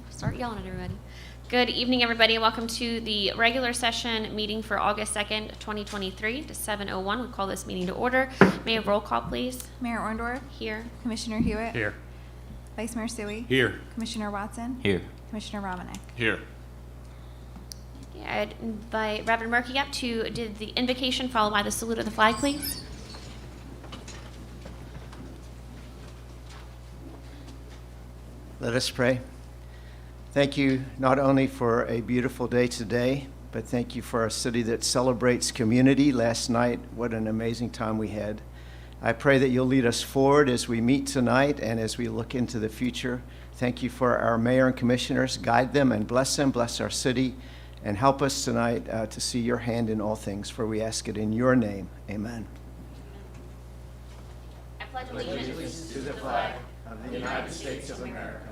Start yelling at everybody. Good evening, everybody. Welcome to the regular session meeting for August 2nd, 2023 to 7:01. We call this meeting to order. May I have roll call, please? Mayor Orndorff. Here. Commissioner Hewitt. Here. Vice Mayor Suey. Here. Commissioner Watson. Here. Commissioner Romanek. Here. I'd invite Reverend Murphy up to do the invocation followed by the salute of the flag, please. Let us pray. Thank you not only for a beautiful day today, but thank you for a city that celebrates community. Last night, what an amazing time we had. I pray that you'll lead us forward as we meet tonight and as we look into the future. Thank you for our mayor and commissioners. Guide them and bless them, bless our city, and help us tonight to see your hand in all things, for we ask it in your name. Amen. I pledge allegiance To the flag of the United States of America,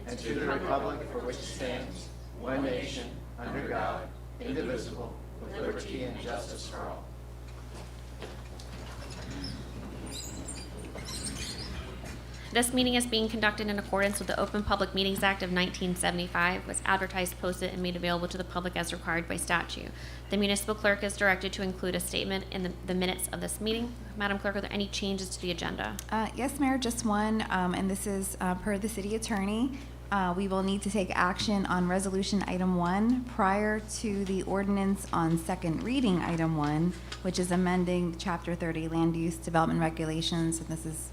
and to the republic for which it stands, one nation, under God, indivisible, with liberty and justice for all. This meeting is being conducted in accordance with the Open Public Meetings Act of 1975, was advertised, posted, and made available to the public as required by statute. The municipal clerk is directed to include a statement in the minutes of this meeting. Madam Clerk, are there any changes to the agenda? Yes, Mayor, just one, and this is per the city attorney. We will need to take action on resolution item 1 prior to the ordinance on second reading item 1, which is amending chapter 30 land use development regulations. And this is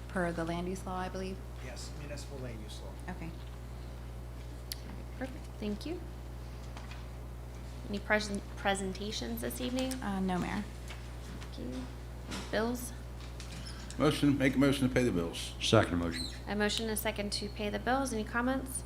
per the land use law, I believe. Yes, municipal land use law. Okay. Perfect, thank you. Any presentations this evening? No, Mayor. Thank you. Bills? Make a motion to pay the bills. Second motion. A motion and a second to pay the bills. Any comments?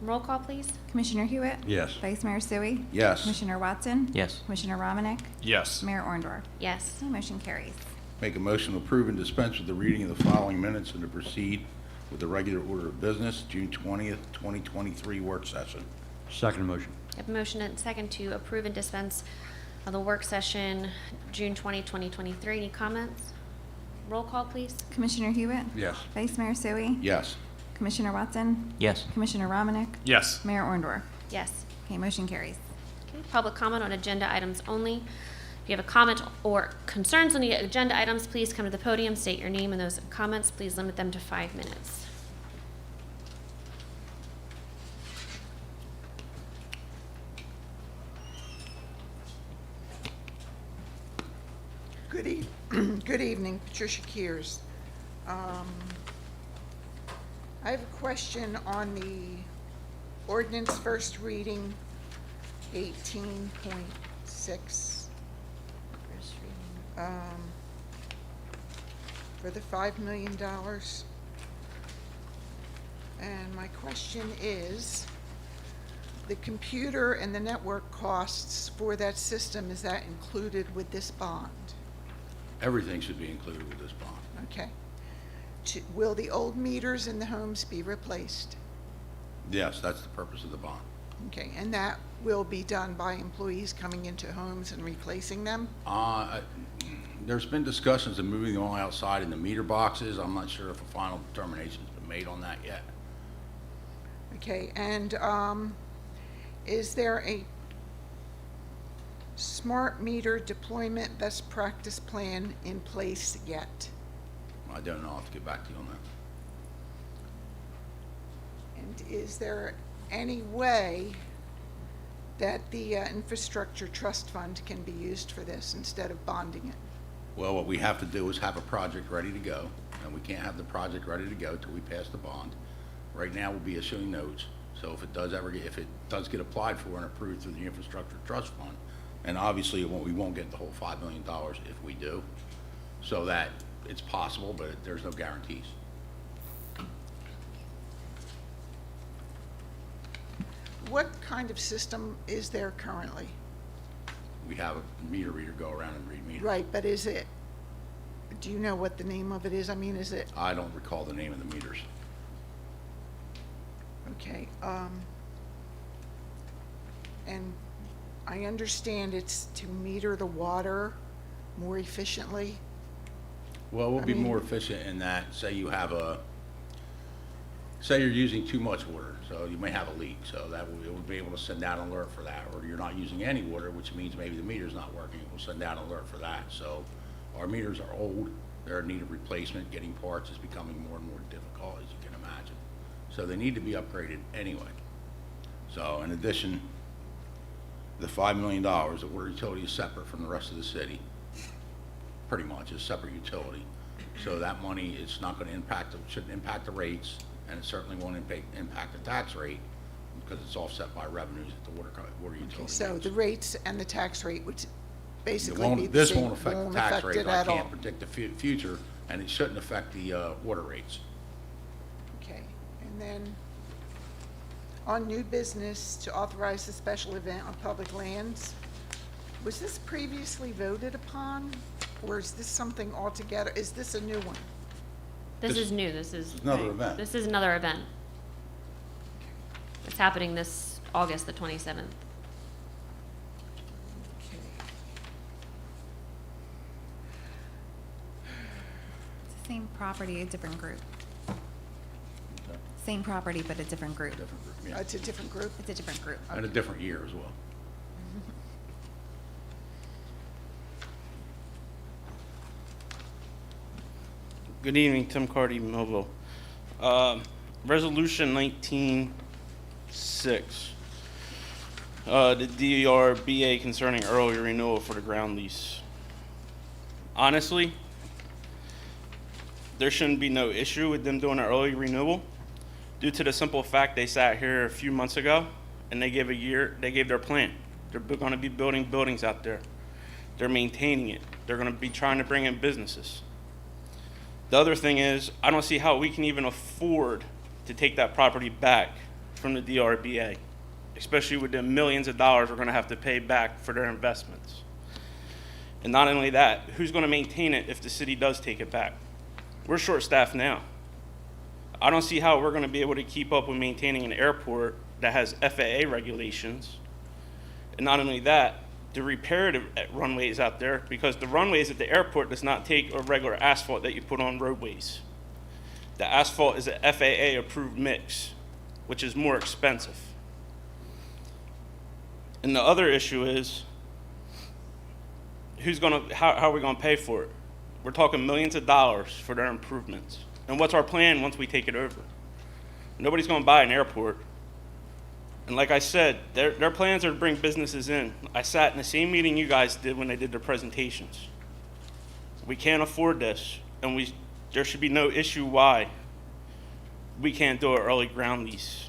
Roll call, please. Commissioner Hewitt. Yes. Vice Mayor Suey. Yes. Commissioner Watson. Yes. Commissioner Romanek. Yes. Mayor Orndorff. Yes. Okay, motion carries. Make a motion to approve and dispense with the reading of the following minutes and to proceed with the regular order of business, June 20th, 2023 work session. Second motion. I have a motion and a second to approve and dispense of the work session, June 20, 2023. Any comments? Roll call, please. Commissioner Hewitt. Yes. Vice Mayor Suey. Yes. Commissioner Watson. Yes. Commissioner Romanek. Yes. Mayor Orndorff. Yes. Okay, motion carries. Okay, public comment on agenda items only. If you have a comment or concerns on the agenda items, please come to the podium, state your name and those comments. Please limit them to 5 minutes. Good evening, Patricia Kears. I have a question on the ordinance first reading 18.6. For the $5 million. And my question is, the computer and the network costs for that system, is that included with this bond? Everything should be included with this bond. Okay. Will the old meters in the homes be replaced? Yes, that's the purpose of the bond. Okay, and that will be done by employees coming into homes and replacing them? There's been discussions of moving them all outside in the meter boxes. I'm not sure if a final determination's been made on that yet. Okay, and is there a smart meter deployment best practice plan in place yet? I don't know. I'll have to get back to you on that. And is there any way that the infrastructure trust fund can be used for this instead of bonding it? Well, what we have to do is have a project ready to go, and we can't have the project ready to go till we pass the bond. Right now, we'll be issuing notes, so if it does get applied for and approved through the infrastructure trust fund, and obviously we won't get the whole $5 million if we do, so that it's possible, but there's no guarantees. What kind of system is there currently? We have a meter reader go around and read meters. Right, but do you know what the name of it is? I mean, is it? I don't recall the name of the meters. Okay, and I understand it's to meter the water more efficiently. Well, we'll be more efficient in that, say you have say you're using too much water, so you may have a leak, so that it would be able to send out an alert for that. Or you're not using any water, which means maybe the meter's not working, it will send out an alert for that. So our meters are old, they're in need of replacement, getting parts is becoming more and more difficult, as you can imagine. So they need to be upgraded anyway. So in addition, the $5 million, the water utility is separate from the rest of the city, pretty much, it's a separate utility. So that money, it's not gonna impact, shouldn't impact the rates, and it certainly won't impact the tax rate, because it's offset by revenues at the water utility. So rates. the rates and the tax rate would It basically won't- be the This same. won't affect the tax affect rate, it I at all. can't predict the future, and it shouldn't affect the water rates. Okay, and then on new business to authorize a special event on public lands, was this previously voted upon? Or is this something altogether, is this a new one? This This- is new, this is. Another event. This is another event. It's happening this August the 27th. Okay. It's the same property, a different group. Same property, but a different group. Different group, yeah. It's a different group? It's a different group. And a different year as well. Good evening, Tim Cardy, Millville. Resolution 19-6. The DRBA concerning early renewal for the ground lease. Honestly, there shouldn't be no issue with them doing an early renewal due to the simple fact they sat here a few months ago and they gave their plan. They're gonna be building buildings out there. They're maintaining it. They're gonna be trying to bring in businesses. The other thing is, I don't see how we can even afford to take that property back from the DRBA, especially with the millions of dollars we're gonna have to pay back for their investments. And not only that, who's gonna maintain it if the city does take it back? We're short-staffed now. I don't see how we're gonna be able to keep up with maintaining an airport that has FAA regulations. And not only that, to repair the runways out there, because the runways at the airport does not take a regular asphalt that you put on roadways. The asphalt is a FAA approved mix, which is more expensive. And the other issue is, how are we gonna pay for it? We're talking millions of dollars for their improvements. And what's our plan once we take it over? Nobody's gonna buy an airport. And like I said, their plans are to bring businesses in. I sat in the same meeting you guys did when they did their presentations. We can't afford this, and there should be no issue why we can't do an early ground lease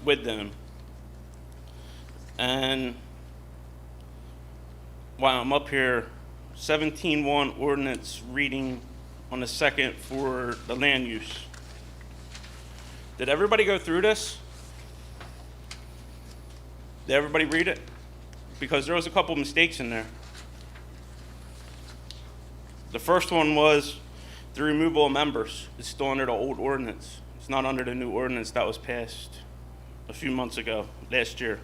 with them. And while I'm up here, 17.1 ordinance reading on the second for the land use. Did everybody go through this? Did everybody read it? Because there was a couple mistakes in there. The first one was the removal of members. It's still under the old ordinance. It's not under the new ordinance that was passed a few months ago, last year.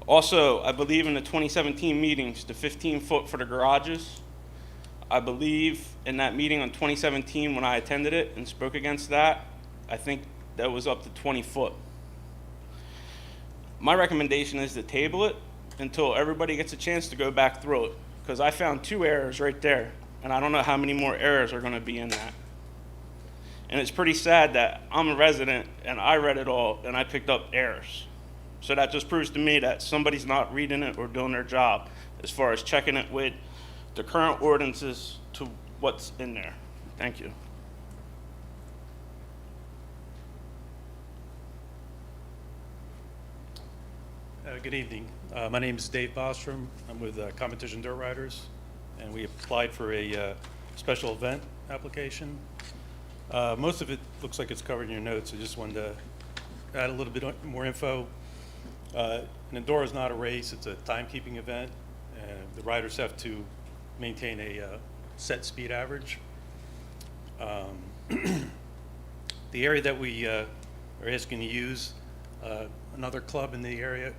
Also, I believe in the 2017 meetings, the 15-foot for the garages, I believe in that meeting on 2017 when I attended it and spoke against that, I think that was up to 20 foot. My recommendation is to table it until everybody gets a chance to go back through it, because I found 2 errors right there, and I don't know how many more errors are gonna be in that. And it's pretty sad that I'm a resident and I read it all and I picked up errors. So that just proves to me that somebody's not reading it or doing their job as far as checking it with the current ordinances to what's in there. Thank you. Good evening. My name is Dave Bostrom. I'm with Competition Dirt Riders, and we applied for a special event application. Most of it looks like it's covered in your notes. I just wanted to add a little bit more info. An Enduro is not a race. It's a timekeeping event. The riders have to maintain a set speed average. The area that we are asking to use, another club in the area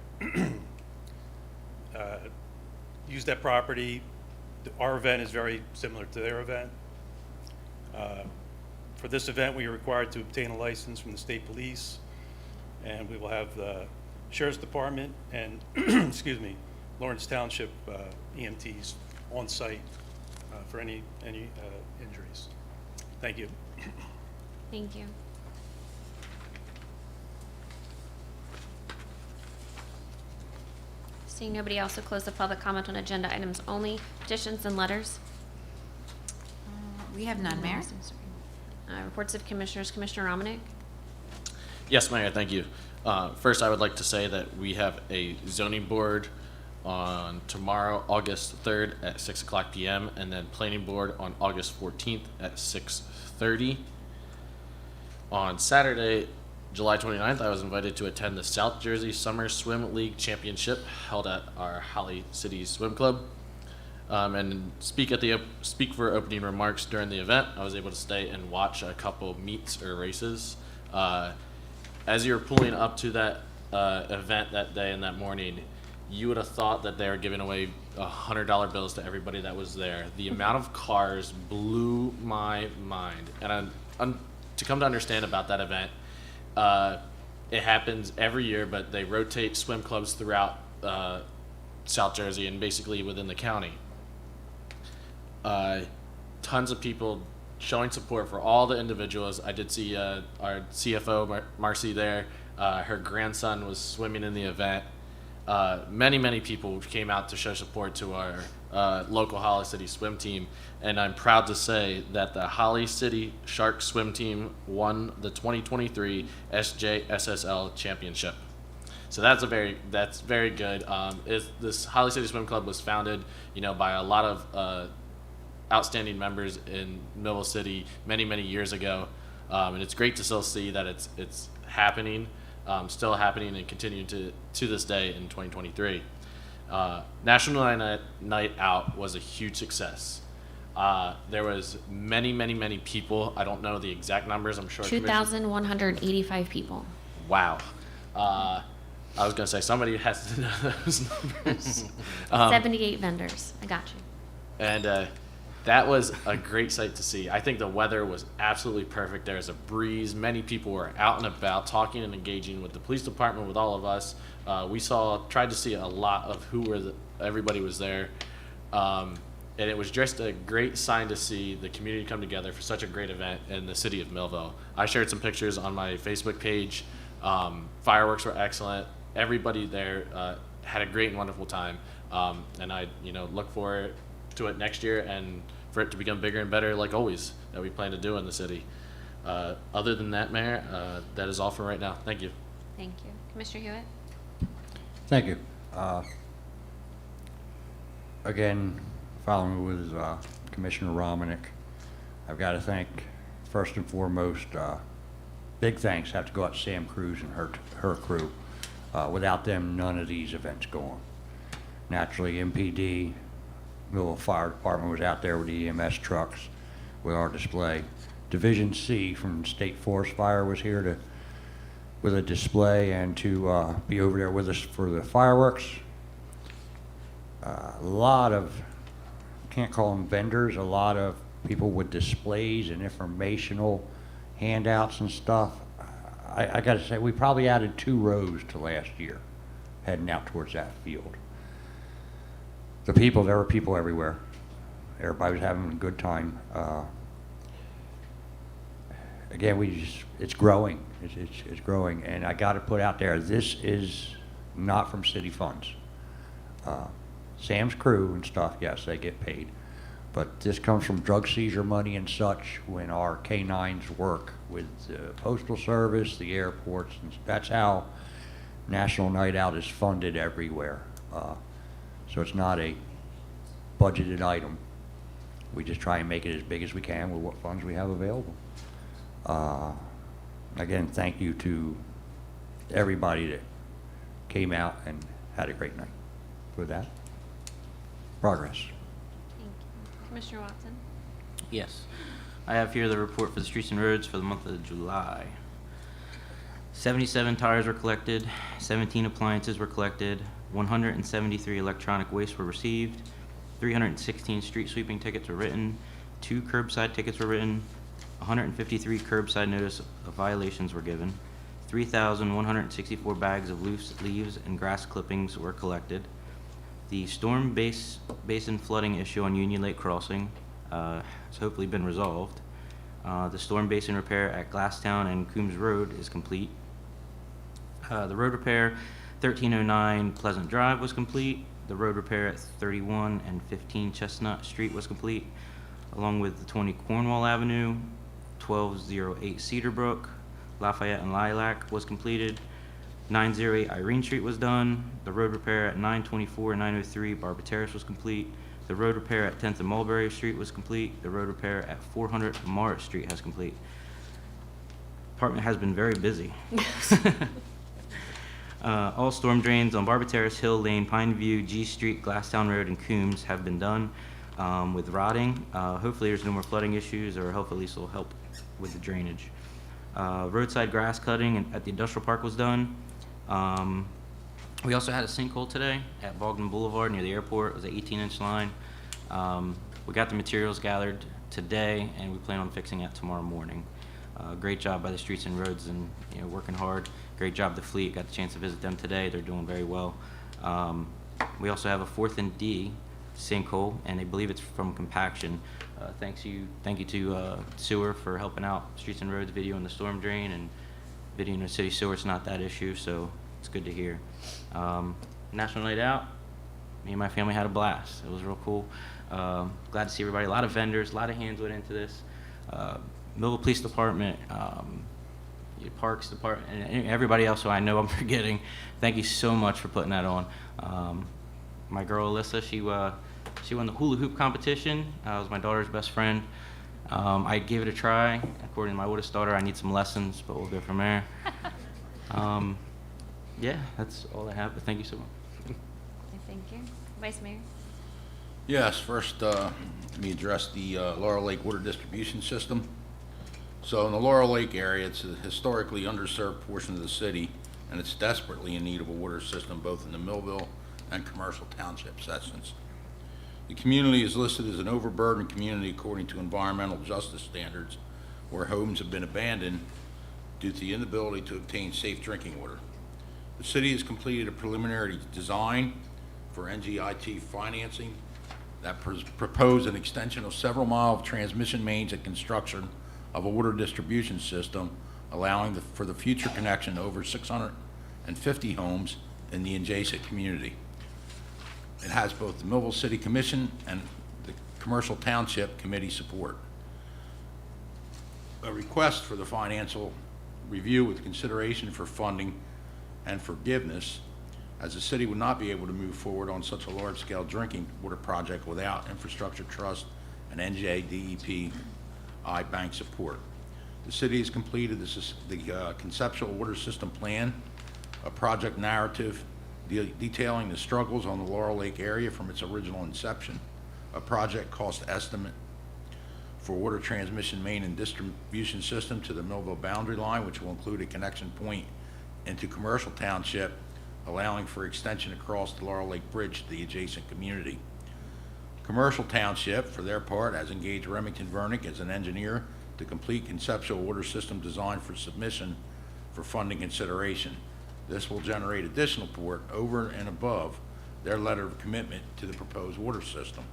use that property. Our event is very similar to their event. For this event, we are required to obtain a license from the state police, and we will have the Sheriff's Department and, excuse me, Lawrence Township EMTs on site for any injuries. Thank you. Thank you. Seeing nobody else, will close the public comment on agenda items only. Petitions and letters. We have none, Mayor. Reports of commissioners. Commissioner Romanek? Yes, Mayor, thank you. First, I would like to say that we have a zoning board on tomorrow, August 3rd at 6 o'clock p.m., and then planning board on August 14th at 6:30. On Saturday, July 29th, I was invited to attend the South Jersey Summer Swim League Championship held at our Holly City Swim Club. And speak for opening remarks during the event. I was able to stay and watch a couple meets or races. As you were pulling up to that event that day and that morning, you would have thought that they were giving away $100 bills to everybody that was there. The amount of cars blew my mind. And to come to understand about that event, it happens every year, but they rotate swim clubs throughout South Jersey and basically within the county. Tons of people showing support for all the individuals. I did see our CFO, Marcy, there. Her grandson was swimming in the event. Many people came out to show support to our local Holly City swim team, and I'm proud to say that the Holly City Shark swim team won the 2023 SJSSL championship. So that's very good. This Holly City Swim Club was founded, by a lot of outstanding members in Millville City many years ago, and it's great to still see that it's happening. Still happening and continuing to this day in 2023. National Night Out was a huge success. There was many people. I don't know the exact numbers. I'm sure 2,185 people. Wow. I was going to say somebody has to know those numbers. 78 vendors. I got you. And that was a great sight to see. I think the weather was absolutely perfect. There was a breeze. Many people were out and about talking and engaging with the police department, with all of us. We tried to see a lot of everybody was there. And it was just a great sign to see the community come together for such a great event in the city of Millville. I shared some pictures on my Facebook page. Fireworks were excellent. Everybody there had a great and wonderful time. And I look forward to it next year and for it to become bigger and better, like always, that we plan to do in the city. Other than that, Mayor, that is all for right now. Thank you. Thank you. Commissioner Hewitt? Thank you. Again, following with Commissioner Romanek, I've got to thank, first and foremost, big thanks have to go out to Sam Cruz and her crew. Without them, none of these events go on. Naturally, MPD, Millville Fire Department was out there with the EMS trucks with our display. Division C from State Forest Fire was here with a display and to be over there with us for the fireworks. A lot of, can't call them vendors, a lot of people with displays and informational handouts and stuff. I got to say, we probably added 2 rows to last year heading out towards that field. There were people everywhere. Everybody was having a good time. Again, it's growing. It's growing, and I got to put out there, this is not from city funds. Sam's crew and stuff, yes, they get paid, but this comes from drug seizure money and such when our K-9s work with the Postal Service, the airports, and that's how National Night Out is funded everywhere. So it's not a budgeted item. We just try and make it as big as we can with what funds we have available. Again, thank you to everybody that came out and had a great night. With that, progress. Thank you. Commissioner Watson? Yes. I have here the report for the streets and roads for the month of July. 77 tires were collected, 17 appliances were collected, 173 electronic waste were received, 316 street sweeping tickets were written, 2 curbside tickets were written, 153 curbside notice of violations were given. 3,164 bags of loose leaves and grass clippings were collected. The basin flooding issue on Union Lake Crossing has hopefully been resolved. The storm basin repair at Glasstown and Coombs Road is complete. The road repair 1309 Pleasant Drive was complete. The road repair at 31 and 15 Chestnut Street was complete, along with the 20 Cornwall Avenue, 1208 Cedarbrook, Lafayette and Lilac was completed. 908 Irene Street was done. The road repair at 924 and 903 Barber Terrace was complete. The road repair at 10th and Mulberry Street was complete. The road repair at 400 Morris Street has complete. Department has been very busy. All storm drains on Barber Terrace, Hill Lane, Pine View, G Street, Glasstown Road, and Coombs have been done with rotting. Hopefully there's no more flooding issues, or hopefully this will help with the drainage. Roadside grass cutting at the industrial park was done. We also had a sinkhole today at Bogdan Boulevard near the airport. It was an 18-inch line. We got the materials gathered today, and we plan on fixing it tomorrow morning. Great job by the Streets and Roads, and working hard. Great job the fleet. Got the chance to visit them today. They're doing very well. We also have a 4th and D sinkhole, and I believe it's from compaction. Thank you to Sewer for helping out Streets and Roads videoing the storm drain, and videoing the city sewer. It's not that issue, so it's good to hear. National Night Out, me and my family had a blast. It was real cool. Glad to see everybody. A lot of vendors, a lot of hands went into this. Millville Police Department, Parks Department, and everybody else who I know I'm forgetting. Thank you so much for putting that on. My girl Alyssa, she won the hula hoop competition. Was my daughter's best friend. I gave it a try. According to my oldest daughter, I need some lessons, but we'll go from there. Yeah, that's all I have, but thank you so much. Thank you. Vice Mayor? Yes, first, let me address the Laurel Lake Water Distribution System. So in the Laurel Lake area, it's a historically underserved portion of the city, and it's desperately in need of a water system both in the Millville and commercial township sections. The community is listed as an overburdened community according to environmental justice standards, where homes have been abandoned due to the inability to obtain safe drinking water. The city has completed a preliminary design for NGIT financing that proposed an extension of several miles of transmission mains and construction of a water distribution system, allowing for the future connection to over 650 homes in the adjacent community. It has both the Millville City Commission and the Commercial Township Committee support. A request for the financial review with consideration for funding and forgiveness, as the city would not be able to move forward on such a large-scale drinking water project without infrastructure trust and NJDEP bank support. The city has completed the conceptual water system plan, a project narrative detailing the struggles on the Laurel Lake area from its original inception, a project cost estimate for water transmission main and distribution system to the Millville boundary line, which will include a connection point into Commercial Township, allowing for extension across the Laurel Lake Bridge to the adjacent community. Commercial Township, for their part, has engaged Remington Vernick as an engineer to complete conceptual water system design for submission for funding consideration. This will generate additional support over and above their letter of commitment to the proposed water system.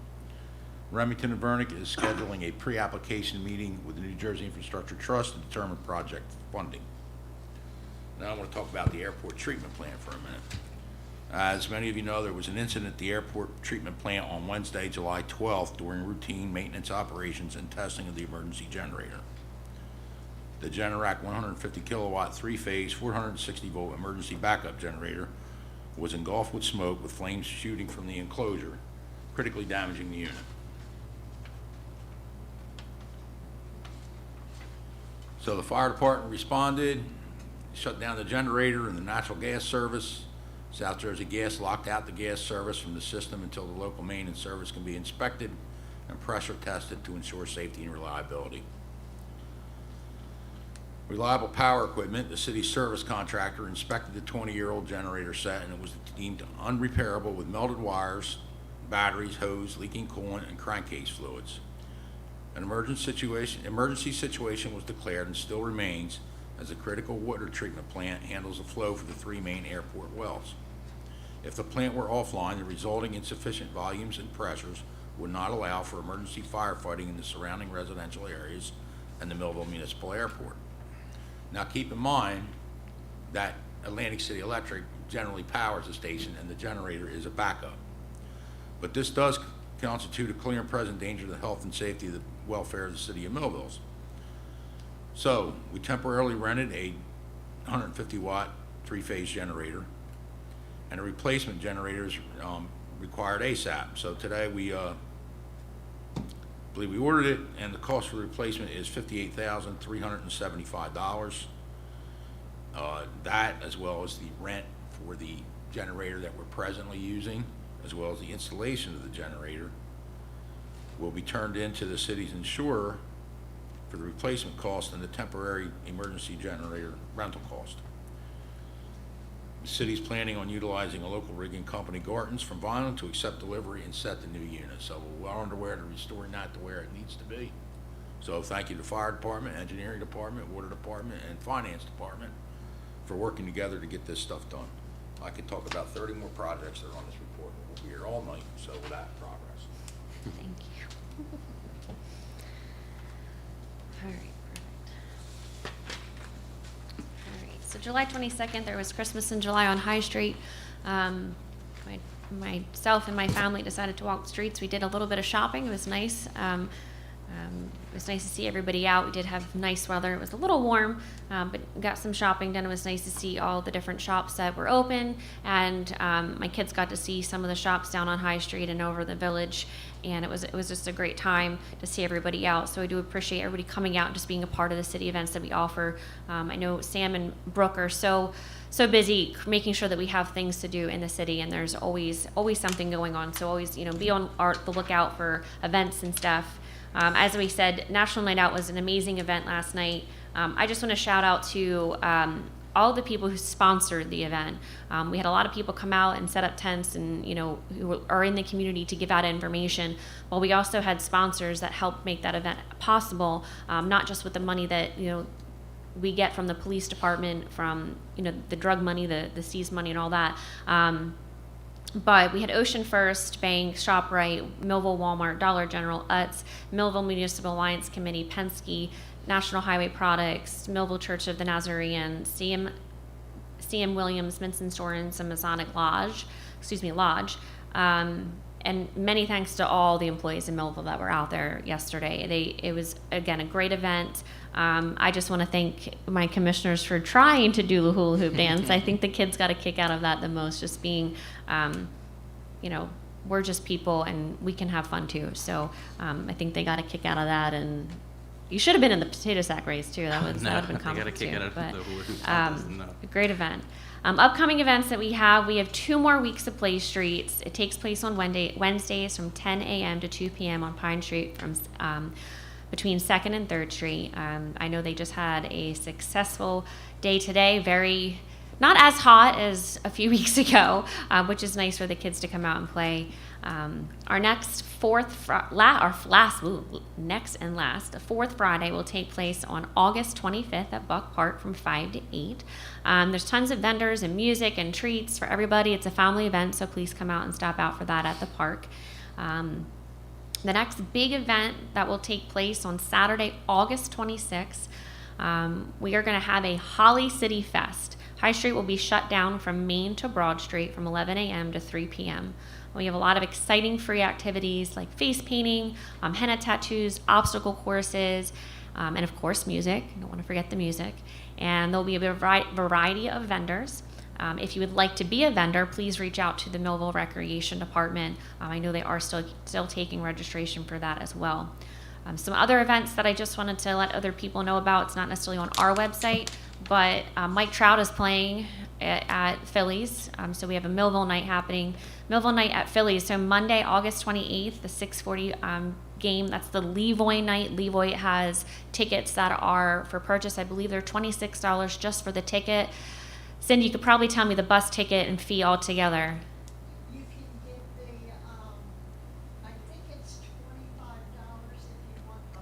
Remington and Vernick is scheduling a pre-application meeting with the New Jersey Infrastructure Trust to determine project funding. Now I want to talk about the airport treatment plant for a minute. As many of you know, there was an incident at the airport treatment plant on Wednesday, July 12th during routine maintenance operations and testing of the emergency generator. The Generac 150 kilowatt, 3-phase, 460 volt emergency backup generator was engulfed with smoke with flames shooting from the enclosure, critically damaging the unit. So the fire department responded, shut down the generator and the natural gas service. South Jersey Gas locked out the gas service from the system until the local main and service can be inspected and pressure tested to ensure safety and reliability. Reliable Power Equipment, the city's service contractor, inspected the 20-year-old generator set, and it was deemed unrepairable with melted wires, batteries, hose, leaking coolant, and crankcase fluids. An emergency situation was declared and still remains as a critical water treatment plant handles the flow for the 3 main airport wells. If the plant were offline, the resulting insufficient volumes and pressures would not allow for emergency firefighting in the surrounding residential areas and the Millville Municipal Airport. Now keep in mind that Atlantic City Electric generally powers the station and the generator is a backup. But this does constitute a clear and present danger to the health and safety of the welfare of the city of Millville. So we temporarily rented a 150-watt 3-phase generator, and a replacement generator is required ASAP. So today we believe we ordered it, and the cost for the replacement is $58,375. That, as well as the rent for the generator that we're presently using, as well as the installation of the generator, will be turned into the city's insurer for the replacement cost and the temporary emergency generator rental cost. The city's planning on utilizing a local rigging company, Gartens, from Vineland, to accept delivery and set the new unit. So we're well underway to restoring that to where it needs to be. So thank you to Fire Department, Engineering Department, Water Department, and Finance Department for working together to get this stuff done. I could talk about 30 more projects that are on this report. We'll be here all night, so with that progress. Thank you. All right, perfect. All right, so July 22nd, there was Christmas in July on High Street. Myself and my family decided to walk the streets. We did a little bit of shopping. It was nice. It was nice to see everybody out. We did have nice weather. It was a little warm, but got some shopping done. It was nice to see all the different shops that were open, and my kids got to see some of the shops down on High Street and over the village, and it was just a great time to see everybody out. So I do appreciate everybody coming out and just being a part of the city events that we offer. I know Sam and Brooke are so busy making sure that we have things to do in the city, and there's always something going on. So always, be on the lookout for events and stuff. As we said, National Night Out was an amazing event last night. I just want to shout out to all the people who sponsored the event. We had a lot of people come out and set up tents and, who are in the community to give out information. Well, we also had sponsors that helped make that event possible, not just with the money that, we get from the police department, from, the drug money, the seized money and all that. But we had Ocean First Bank, ShopRite, Millville Walmart, Dollar General, Utz, Millville Municipal Alliance Committee, Penske, National Highway Products, Millville Church of the Nazarene, CM Williams, Minson Storins, and Masonic Lodge. And many thanks to all the employees in Millville that were out there yesterday. It was, again, a great event. I just want to thank my commissioners for trying to do the hula hoop dance. I think the kids got a kick out of that the most, just being, we're just people and we can have fun too. So I think they got a kick out of that, and you should have been in the potato sack race too. That would have been comical too. But a great event. Upcoming events that we have 2 more weeks of Play Streets. It takes place on Wednesdays from 10 a.m. to 2 p.m. on Pine Street from between 2nd and 3rd Street. I know they just had a successful day today, not as hot as a few weeks ago, which is nice for the kids to come out and play. Our next the 4th Friday will take place on August 25th at Buck Park from 5 to 8. There's tons of vendors and music and treats for everybody. It's a family event, so please come out and stop out for that at the park. The next big event that will take place on Saturday, August 26th, we are going to have a Holly City Fest. High Street will be shut down from Main to Broad Street from 11 a.m. to 3 p.m. We have a lot of exciting free activities like face painting, henna tattoos, obstacle courses, and of course music. You don't want to forget the music. And there'll be a variety of vendors. If you would like to be a vendor, please reach out to the Millville Recreation Department. I know they are still taking registration for that as well. Some other events that I just wanted to let other people know about. It's not necessarily on our website, but Mike Trout is playing at Phillies. So we have a Millville night happening. Millville night at Phillies. So Monday, August 28th, the 6:40 game. That's the Levoy night. Levoy has tickets that are for purchase. I believe they're $26 just for the ticket. Cindy, you could probably tell me the bus ticket and fee altogether. You can get the, I think it's $25 if you want the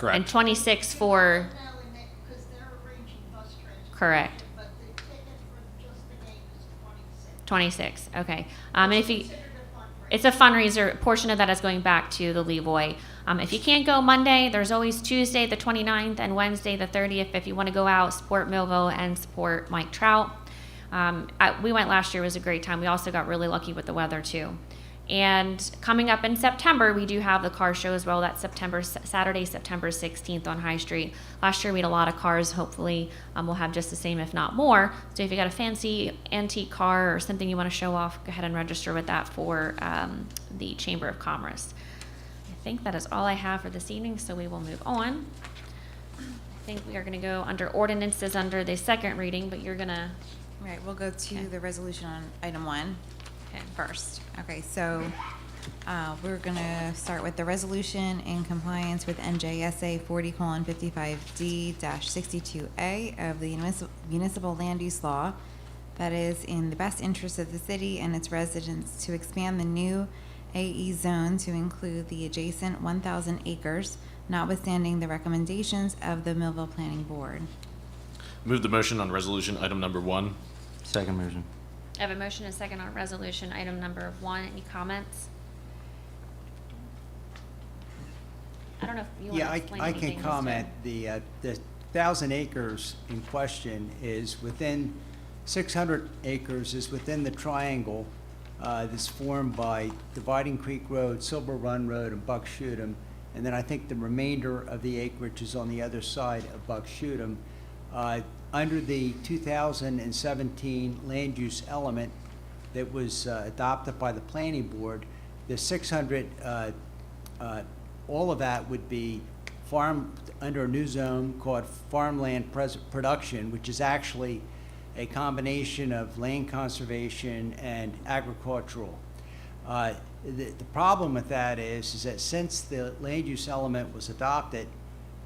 Correct. And 26 for, Because they're arranging bus transportation. correct, But the ticket for just the game is 26. 26, okay. And if you, Considered a fundraiser. it's a fundraiser, portion of that is going back to the Levoy. If you can't go Monday, there's always Tuesday, the 29th, and Wednesday, the 30th, if you want to go out, support Millville and support Mike Trout. We went last year, it was a great time. We also got really lucky with the weather too. And coming up in September, we do have the car show as well. That's Saturday, September 16th on High Street. Last year we had a lot of cars. Hopefully we'll have just the same, if not more. So if you got a fancy antique car or something you want to show off, go ahead and register with that for the Chamber of Commerce. I think that is all I have for this evening, so we will move on. I think we are going to go under ordinances under the second reading, but you're going to, Right, we'll go to Okay. the resolution on item 1 okay. first. Okay, so we're gonna start with the resolution in compliance with NJSA 40:55D-62A of the municipal land use law that is in the best interest of the city and its residents to expand the new AE zone to include the adjacent 1,000 acres, notwithstanding the recommendations of the Millville Planning Board. Move the motion on resolution item number 1. Second motion. I have a motion and a second on resolution item number 1. Any comments? I don't know if you want Yeah, to explain I anything. can Mr. comment. The 1,000 acres in question is within, 600 acres is within the triangle that's formed by Dividing Creek Road, Silver Run Road, and Buck Shootem. And then I think the remainder of the acreage is on the other side of Buck Shootem. Under the 2017 land use element that was adopted by the planning board, the 600, all of that would be farm, under a new zone called farmland production, which is actually a combination of land conservation and agricultural. The problem with that is that since the land use element was adopted,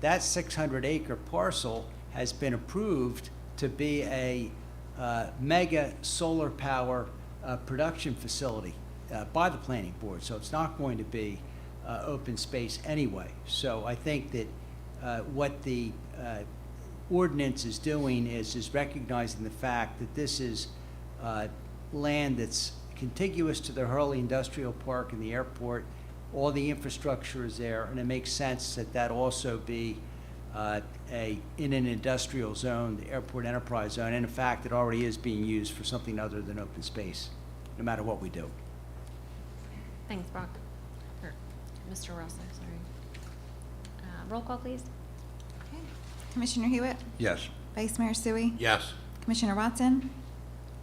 that 600 acre parcel has been approved to be a mega solar power production facility by the planning board. So it's not going to be open space anyway. So I think that what the ordinance is doing is recognizing the fact that this is land that's contiguous to the Hurley Industrial Park and the airport. All the infrastructure is there, and it makes sense that that also be in an industrial zone, the airport enterprise zone, and in fact, it already is being used for something other than open space, no matter what we do. Thanks, Brock. Or Mr. Russell, sorry. Roll call, please. Okay. Commissioner Hewitt? Yes. Vice Mayor Sui? Yes. Commissioner Watson?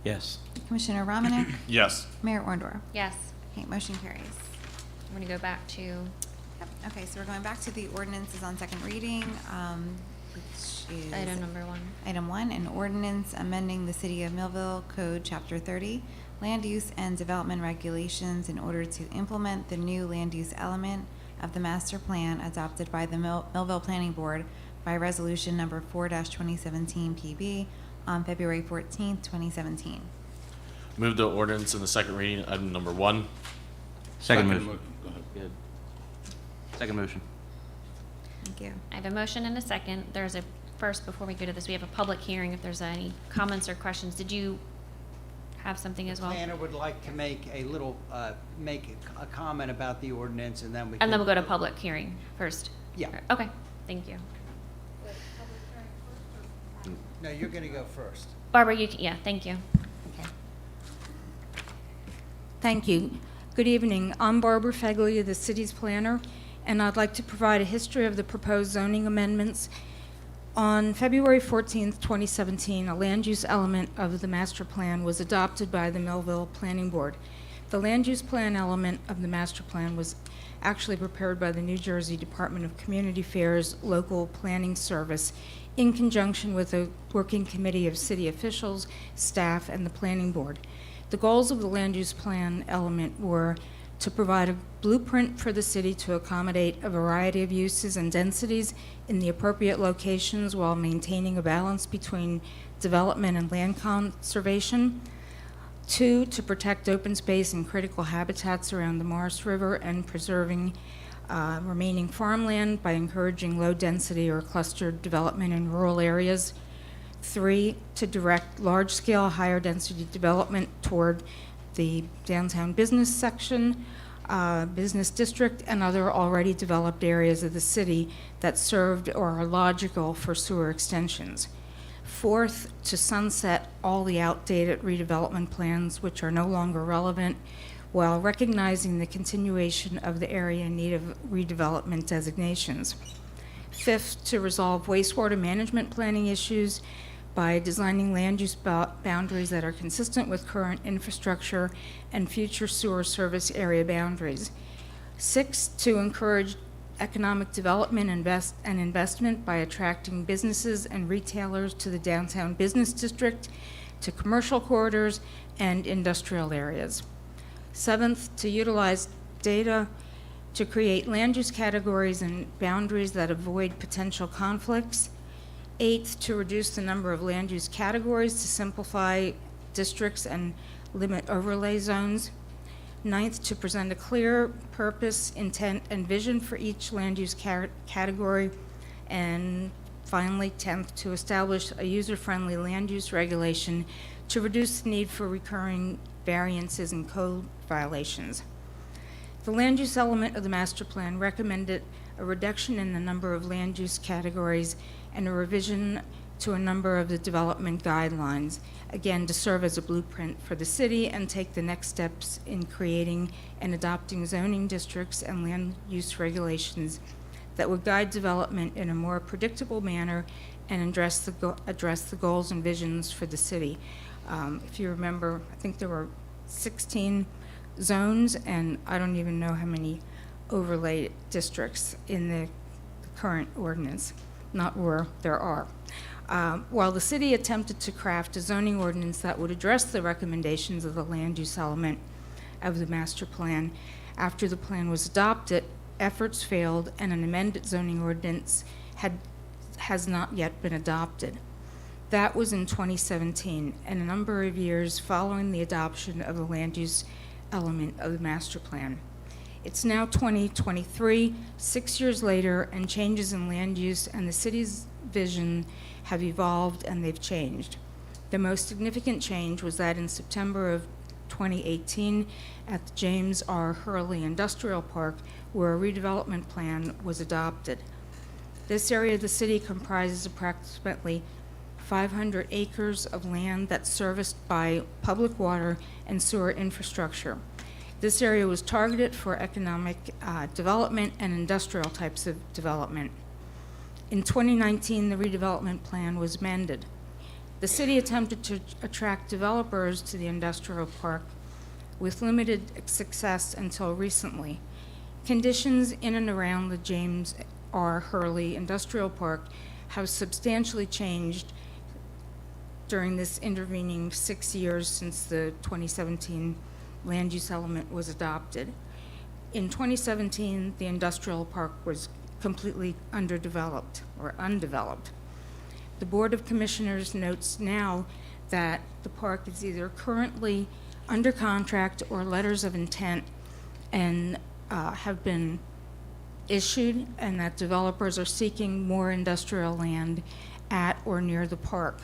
Yes. Commissioner Romanek? Yes. Mayor Orndorff? Yes. Okay, motion carries. I'm going to go back to, Yep. Okay, so we're going back to the ordinances on second reading, which is item number 1. Item 1, an ordinance amending the City of Millville Code, Chapter 30, Land Use and Development Regulations in order to implement the new land use element of the master plan adopted by the Millville Planning Board by resolution number 4-2017 PB on February 14th, 2017. Move the ordinance in the second reading, item number 1. Second motion. Go ahead. Good. Second motion. Thank you. I have a motion and a second. There's a, first, before we go to this, we have a public hearing if there's any comments or questions. Did you have something as well? Planner would like to make a little, make a comment about the ordinance, and then we can. And then we'll go to public hearing first. Yeah. Okay, thank you. No, you're gonna go first. Barbara, you can, yeah, thank you. Thank you. Good evening. I'm Barbara Feglia, the city's planner, and I'd like to provide a history of the proposed zoning amendments. On February 14th, 2017, a land use element of the master plan was adopted by the Millville Planning Board. The land use plan element of the master plan was actually prepared by the New Jersey Department of Community Affairs Local Planning Service in conjunction with a working committee of city officials, staff, and the planning board. The goals of the land use plan element were to provide a blueprint for the city to accommodate a variety of uses and densities in the appropriate locations while maintaining a balance between development and land conservation. 2, to protect open space and critical habitats around the Morris River and preserving remaining farmland by encouraging low-density or clustered development in rural areas. 3, to direct large-scale, higher-density development toward the downtown business section, business district, and other already developed areas of the city that served or are logical for sewer extensions. 4th, to sunset all the outdated redevelopment plans which are no longer relevant, while recognizing the continuation of the area in need of redevelopment designations. 5th, to resolve wastewater management planning issues by designing land use boundaries that are consistent with current infrastructure and future sewer service area boundaries. 6th, to encourage economic development and investment by attracting businesses and retailers to the downtown business district, to commercial corridors and industrial areas. 7th, to utilize data to create land use categories and boundaries that avoid potential conflicts. 8th, to reduce the number of land use categories to simplify districts and limit overlay zones. 9th, to present a clear purpose, intent, and vision for each land use category. And finally, 10th, to establish a user-friendly land use regulation to reduce the need for recurring variances and code violations. The land use element of the master plan recommended a reduction in the number of land use categories and a revision to a number of the development guidelines, again, to serve as a blueprint for the city and take the next steps in creating and adopting zoning districts and land use regulations that would guide development in a more predictable manner and address the goals and visions for the city. If you remember, I think there were 16 zones, and I don't even know how many overlay districts in the current ordinance, not where there are. While the city attempted to craft a zoning ordinance that would address the recommendations of the land use element of the master plan, after the plan was adopted, efforts failed and an amended zoning ordinance has not yet been adopted. That was in 2017, and a number of years following the adoption of the land use element of the master plan. It's now 2023, 6 years later, and changes in land use and the city's vision have evolved and they've changed. The most significant change was that in September of 2018, at the James R. Hurley Industrial Park, where a redevelopment plan was adopted. This area of the city comprises approximately 500 acres of land that's serviced by public water and sewer infrastructure. This area was targeted for economic development and industrial types of development. In 2019, the redevelopment plan was amended. The city attempted to attract developers to the industrial park with limited success until recently. Conditions in and around the James R. Hurley Industrial Park have substantially changed during this intervening 6 years since the 2017 land use element was adopted. In 2017, the industrial park was completely undeveloped. The Board of Commissioners notes now that the park is either currently under contract or letters of intent and have been issued, and that developers are seeking more industrial land at or near the park.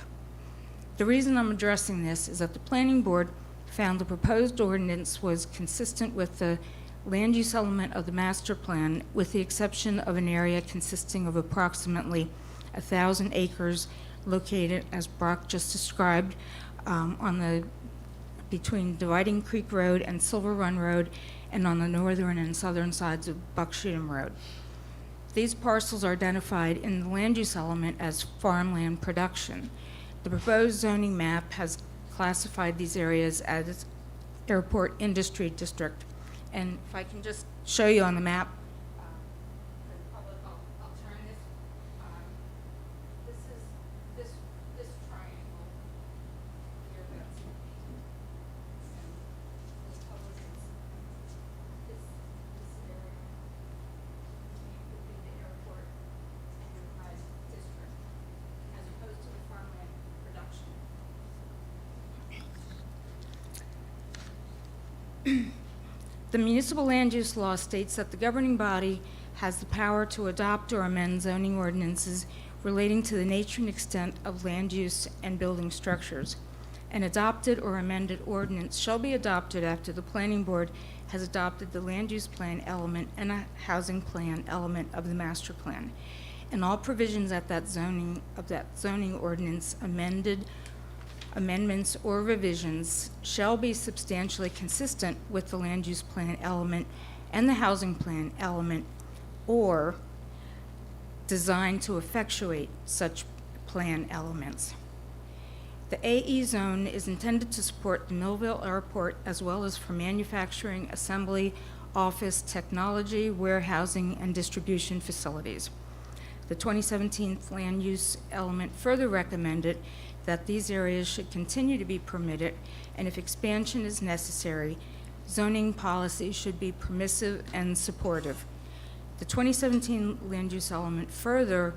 The reason I'm addressing this is that the Planning Board found the proposed ordinance was consistent with the land use element of the master plan, with the exception of an area consisting of approximately 1,000 acres located, as Brock just described, between Dividing Creek Road and Silver Run Road, and on the northern and southern sides of Buckshootum Road. These parcels are identified in the land use element as farmland production. The proposed zoning map has classified these areas as airport industry district. And if I can just show you on the map, for the public, I'll turn this. This is this triangle here that's and this color is this area. Would be the airport enterprise district, as opposed to the farmland production. The municipal land use law states that the governing body has the power to adopt or amend zoning ordinances relating to the nature and extent of land use and building structures. An adopted or amended ordinance shall be adopted after the planning board has adopted the land use plan element and a housing plan element of the master plan. And all provisions of that zoning ordinance amendments or revisions shall be substantially consistent with the land use plan element and the housing plan element, or designed to effectuate such plan elements. The AE zone is intended to support the Millville Airport as well as for manufacturing, assembly, office, technology, warehousing, and distribution facilities. The 2017 land use element further recommended that these areas should continue to be permitted, and if expansion is necessary, zoning policy should be permissive and supportive. The 2017 land use element further,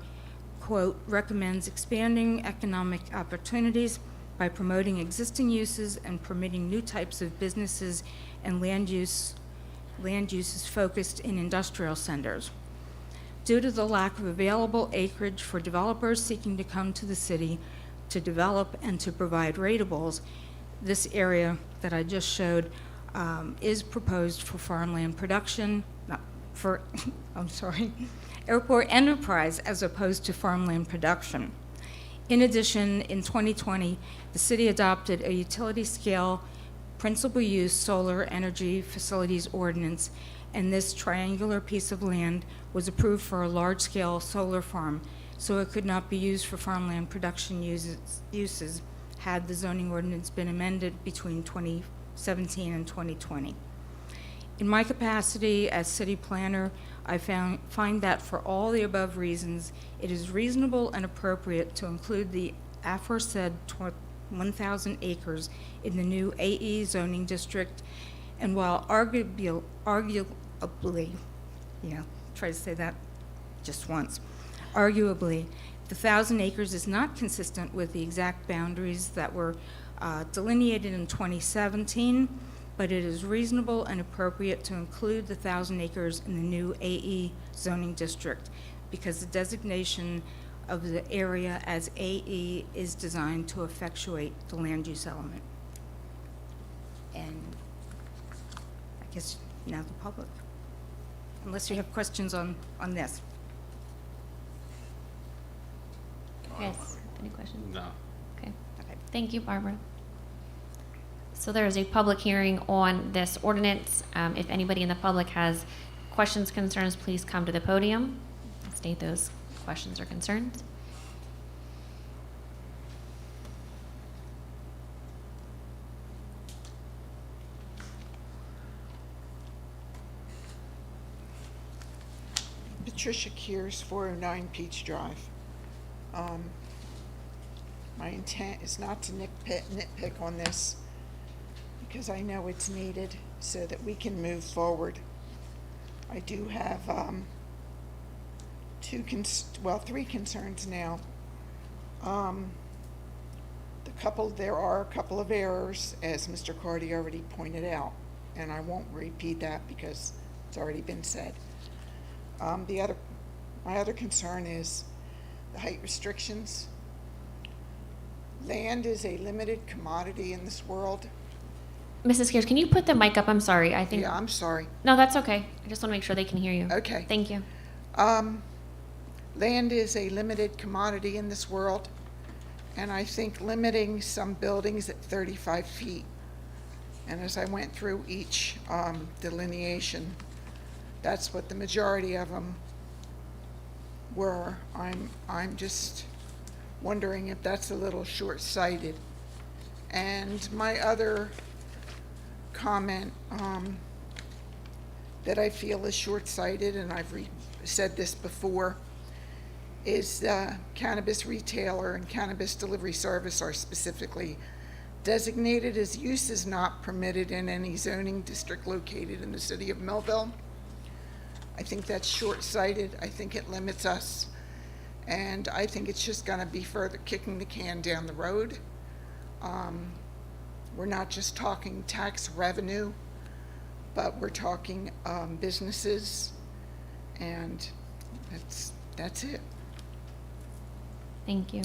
quote, recommends expanding economic opportunities by promoting existing uses and permitting new types of businesses and land uses focused in industrial centers. Due to the lack of available acreage for developers seeking to come to the city to develop and to provide ratables, this area that I just showed is proposed for farmland production, airport enterprise as opposed to farmland production. In addition, in 2020, the city adopted a utility scale principal use solar energy facilities ordinance, and this triangular piece of land was approved for a large-scale solar farm, so it could not be used for farmland production uses had the zoning ordinance been amended between 2017 and 2020. In my capacity as city planner, I find that for all the above reasons, it is reasonable and appropriate to include the aforesaid 1,000 acres in the new AE zoning district. And while arguably, try to say that just once, arguably, the 1,000 acres is not consistent with the exact boundaries that were delineated in 2017, but it is reasonable and appropriate to include the 1,000 acres in the new AE zoning district because the designation of the area as AE is designed to effectuate the land use element. And I guess now the public, unless you have questions on this. Yes, any questions? No. Okay. Thank you, Barbara. So there is a public hearing on this ordinance. If anybody in the public has questions, concerns, please come to the podium. State those questions or concerns. Patricia Kears, 409 Peach Drive. My intent is not to nitpick on this because I know it's needed so that we can move forward. I do have three concerns now. There are a couple of errors, as Mr. Cardy already pointed out, and I won't repeat that because it's already been said. My other concern is the height restrictions. Land is a limited commodity in this world. Mrs. Kears, can you put the mic up? I'm sorry. I think. Yeah, I'm sorry. No, that's okay. I just want to make sure they can hear you. Okay. Thank you. Land is a limited commodity in this world, and I think limiting some buildings at 35 feet, and as I went through each delineation, that's what the majority of them were. I'm just wondering if that's a little short-sighted. And my other comment that I feel is short-sighted, and I've said this before, is the cannabis retailer and cannabis delivery service are specifically designated as uses not permitted in any zoning district located in the city of Millville. I think that's short-sighted. I think it limits us, and I think it's just going to be further kicking the can down the road. We're not just talking tax revenue, but we're talking businesses And that's it. Thank you.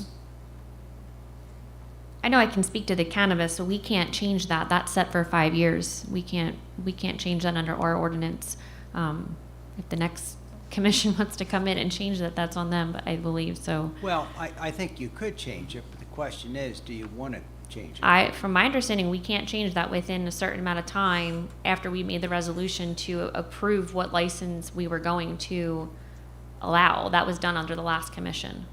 I know I can speak to the cannabis, so we can't change that. That's set for 5 years. We can't change that under our ordinance. If the next commission wants to come in and change that, that's on them, but I believe so. Well, I think you could change it, but the question is, do you want to change it? From my understanding, we can't change that within a certain amount of time after we made the resolution to approve what license we were going to allow. That was done under the last commission.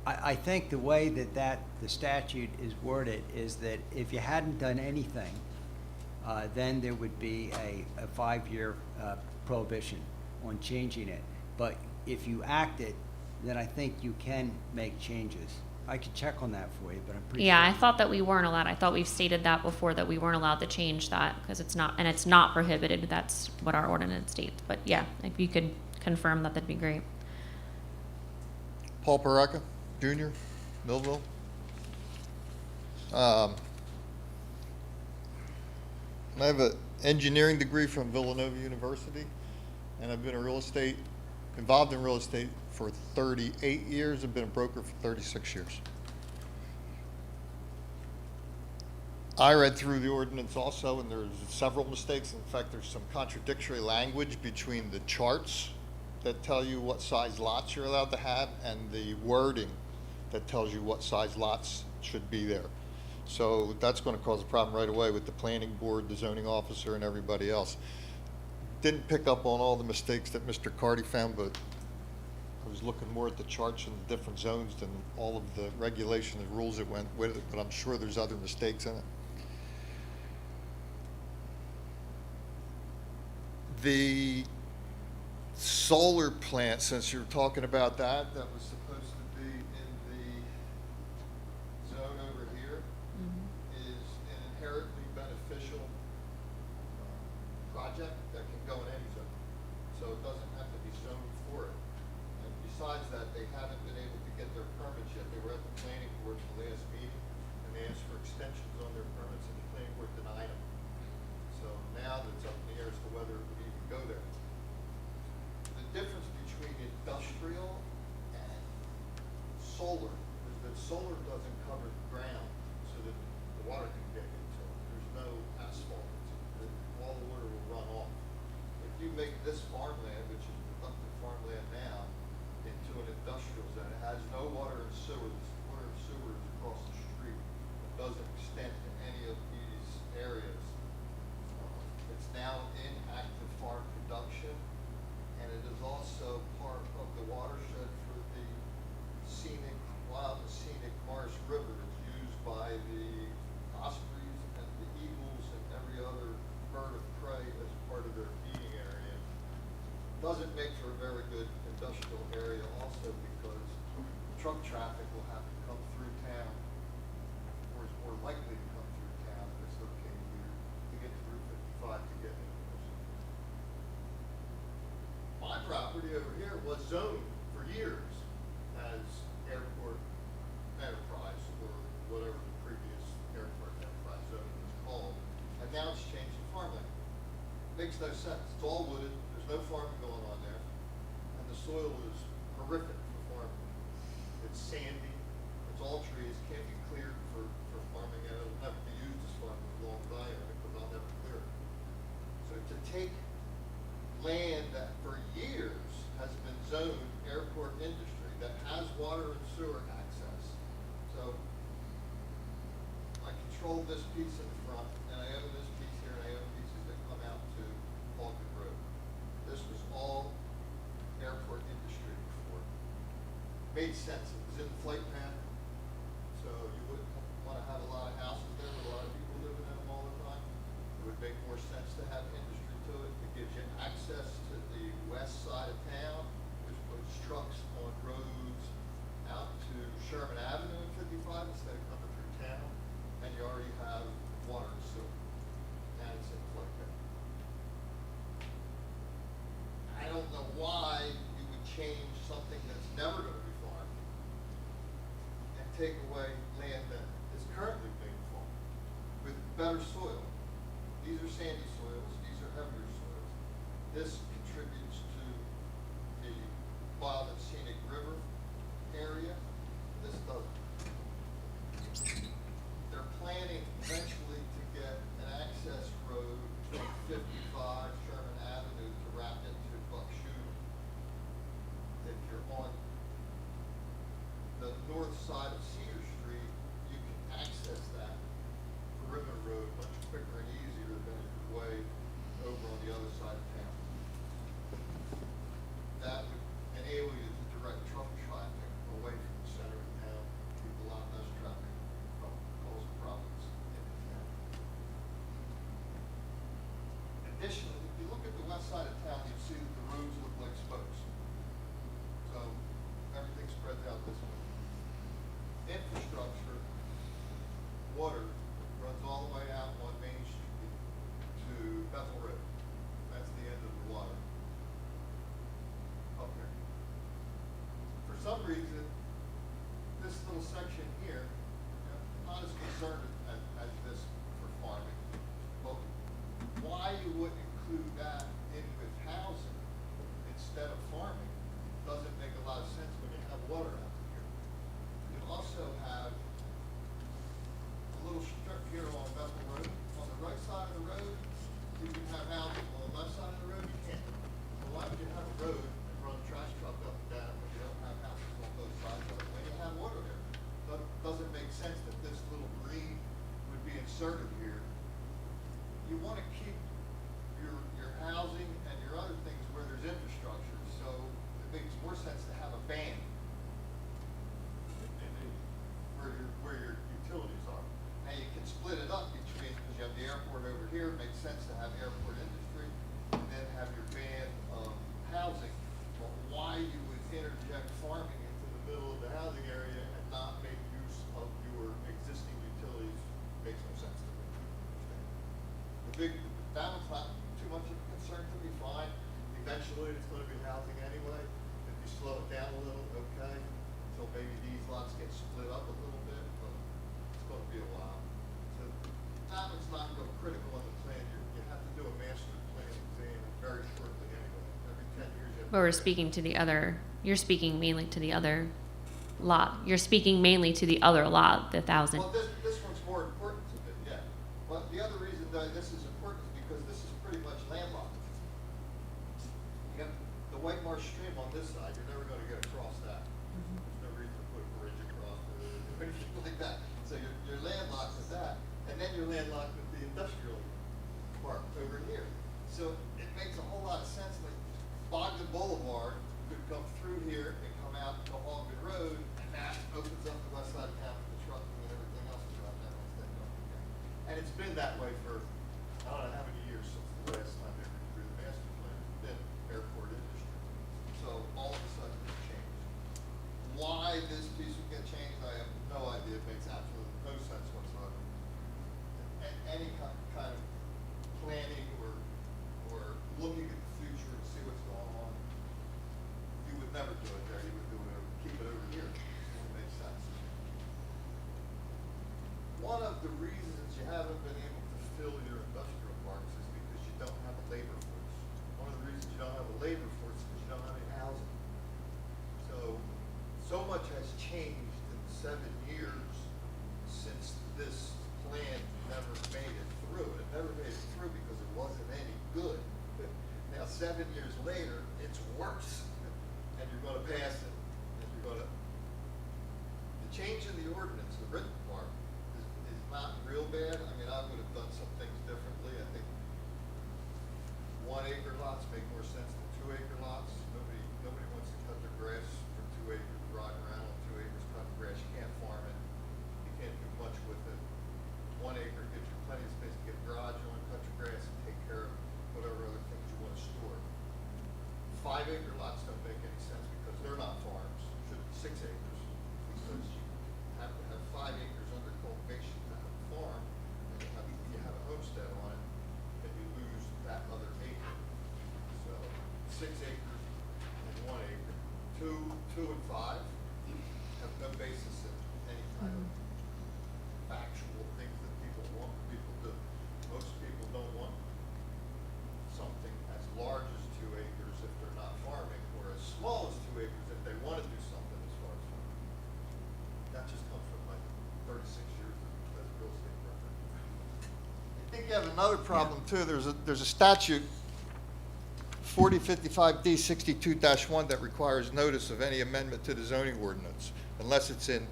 I think the way that the statute is worded is that if you hadn't done anything, then there would be a 5-year prohibition on changing it. But if you act it, then I think you can make changes. I could check on that for you, but I'm pretty sure. Yeah, I thought that we weren't allowed. I thought we've stated that before, that we weren't allowed to change that because it's not prohibited. That's what our ordinance states. But yeah, if you could confirm that, that'd be great. Paul Paraka, Jr., Millville. I have an engineering degree from Villanova University, and I've been involved in real estate for 38 years. I've been a broker for 36 years. I read through the ordinance also, and there's several mistakes. In fact, there's some contradictory language between the charts that tell you what size lots you're allowed to have and the wording that tells you what size lots should be there. So that's going to cause a problem right away with the planning board, the zoning officer, and everybody else. Didn't pick up on all the mistakes that Mr. Cardy found, but I was looking more at the charts and the different zones than all of the regulation and rules that went with it, but I'm sure there's other mistakes in it. The solar plant, since you're talking about that was supposed to be in the zone over here, is an inherently beneficial project that can go in any zone. So it doesn't have to be zoned for it. And besides that, they haven't been able to get their permits yet. They were at the planning board for the last meeting, and they asked for extensions on their permits, and the planning board denied them. So now it's up in the air as to whether it would even go there. The difference between industrial and solar is that solar doesn't cover the ground so that the water can get into it. There's no asphalt. All the water will run off. If you make this farmland, which is productive farmland now, into an industrial zone, it has no water and sewer. The water and sewer is across the street. It doesn't extend to any of these areas. It's now in active farm production, and it is also part of the watershed for the wild and scenic Morris River. It's used by the ospreys and the eagles and every other bird of prey as part of their feeding area. Doesn't make for a very good industrial area also because truck traffic will have to come through town, or is more likely to come through town if it's located here, to get to Route 55 to get into this. My property over here was zoned for years as airport enterprise, or whatever the previous airport enterprise zone was called, and now it's changed to farmland. Makes no sense. It's all wooded, there's no farming going on there, and the soil is horrific for farming. It's sandy, it's all trees, can't be cleared for farming, and it'll never be used as farming as long as I own it, because I'll never clear it. So to take land that for years has been zoned airport industry that has water and sewer access. So I control this piece in the front, and I own this piece here, and I own pieces that come out to Falcon Road. This was all airport industry before. Made sense. It was in the flight path, so you wouldn't want to have a lot of houses there with a lot of people living in them all the time. It would make more sense to have industry to it. It gives you access to the west side of town, which puts trucks on roads out to Sherman Avenue and 55 instead of coming through town, and you already have water and sewer, and it's in the flight path. I don't know why you would change something that's never going to be farmed and take away land that is currently being farmed with better soil. These are sandy soils, these are heavier soils. This contributes to the Wild and Scenic River area. This doesn't. They're planning eventually to get an access road from 55 Sherman Avenue to wrap into Buck Shooter. If you're on the north side of Cedar Street, you can access that perimeter road much quicker and easier than if you're way over on the other side of town. That would enable you to direct truck traffic away from the center of town, keep a lot less traffic from causing problems in the town. Additionally, if you look at the west side of town, you see that the roads look like spokes. So everything spreads out this way. Infrastructure, water runs all the way out on Main Street to Bethel Road. That's the end of the water up there. For some reason, this little section here, not as concerned as this for farming, but why you wouldn't include that in with housing instead of farming doesn't make a lot of sense when you have water out here. You also have a little strip here on Bethel Road. On the right side of the road, you can have housing. On the left side of the road, you can't. So why would you have a road and run a trash truck up and down when you don't have houses on both sides of it? When you have water there, doesn't make sense that this little green would be inserted here. You want to keep your housing and your other things where there's infrastructure, so it makes more sense to have a band where your utilities are. Now you can split it up between, because you have the airport over here, it makes sense to have airport industry, and then have your band of housing. But why you would interject farming into the middle of the housing area and not make use of your existing utilities makes no sense to me. That one's not too much of a concern to me, fine. Eventually, it's gonna be housing anyway. If you slow it down a little, okay, until maybe these lots get split up a little bit, but it's gonna be a while. So that one's not real critical in the plan. You have to do a master plan exam very shortly anyway. Every 10 years you have. But we're speaking to the other, you're speaking mainly to the other lot. You're speaking mainly to the other lot, the 1,000. Well, this one's more important to me, yeah. Well, the other reason that this is important is because this is pretty much landlocked. You have the White Marsh Stream on this side, you're never gonna get across that. There's no reason to put a bridge across it or anything like that. So you're landlocked with that, and then you're landlocked with the industrial park over here. So it makes a whole lot of sense, like Bogdan Boulevard could come through here and come out to Halton Road, and that opens up the west side of town for the trucking and everything else throughout that west side of town. And it's been that way for, I don't know how many years since the last time they redrew the master plan, it's been airport industry. So all of a sudden it's changed. Why this piece would get changed, I have no idea. It makes absolutely no sense whatsoever. And any kind of planning or looking at the future to see what's going on, you would never do it there. You would do it, keep it over here. It would make sense. One of the reasons you haven't been able to fill your industrial parks is because you don't have a labor force. One of the reasons you don't have a labor force is because you don't have any housing. So much has changed in the 7 years since this plan never made it through. And it never made it through because it wasn't any good. Now, 7 years later, it's worse. And you're gonna pass it. And you're gonna, the change in the ordinance, the written part, is not real bad. I mean, I would have done some things differently. I think 1 acre lots make more sense than 2 acre lots. Nobody wants to cut their grass for 2 acres, riding around on 2 acres cutting grass. You can't farm it. You can't do much with it. 1 acre gives you plenty of space to get a garage on, cut your grass, and take care of whatever other things you want to store. 5 acre lots don't make any sense because they're not farms. Should be 6 acres because you have to have 5 acres under cultivation to have a farm. And you have a homestead on it, and you lose that other acre. So 6 acres and 1 acre. 2 you have another problem too. There's a statute, 4055D 62-1, that requires notice of any amendment to the zoning ordinance, unless it's in,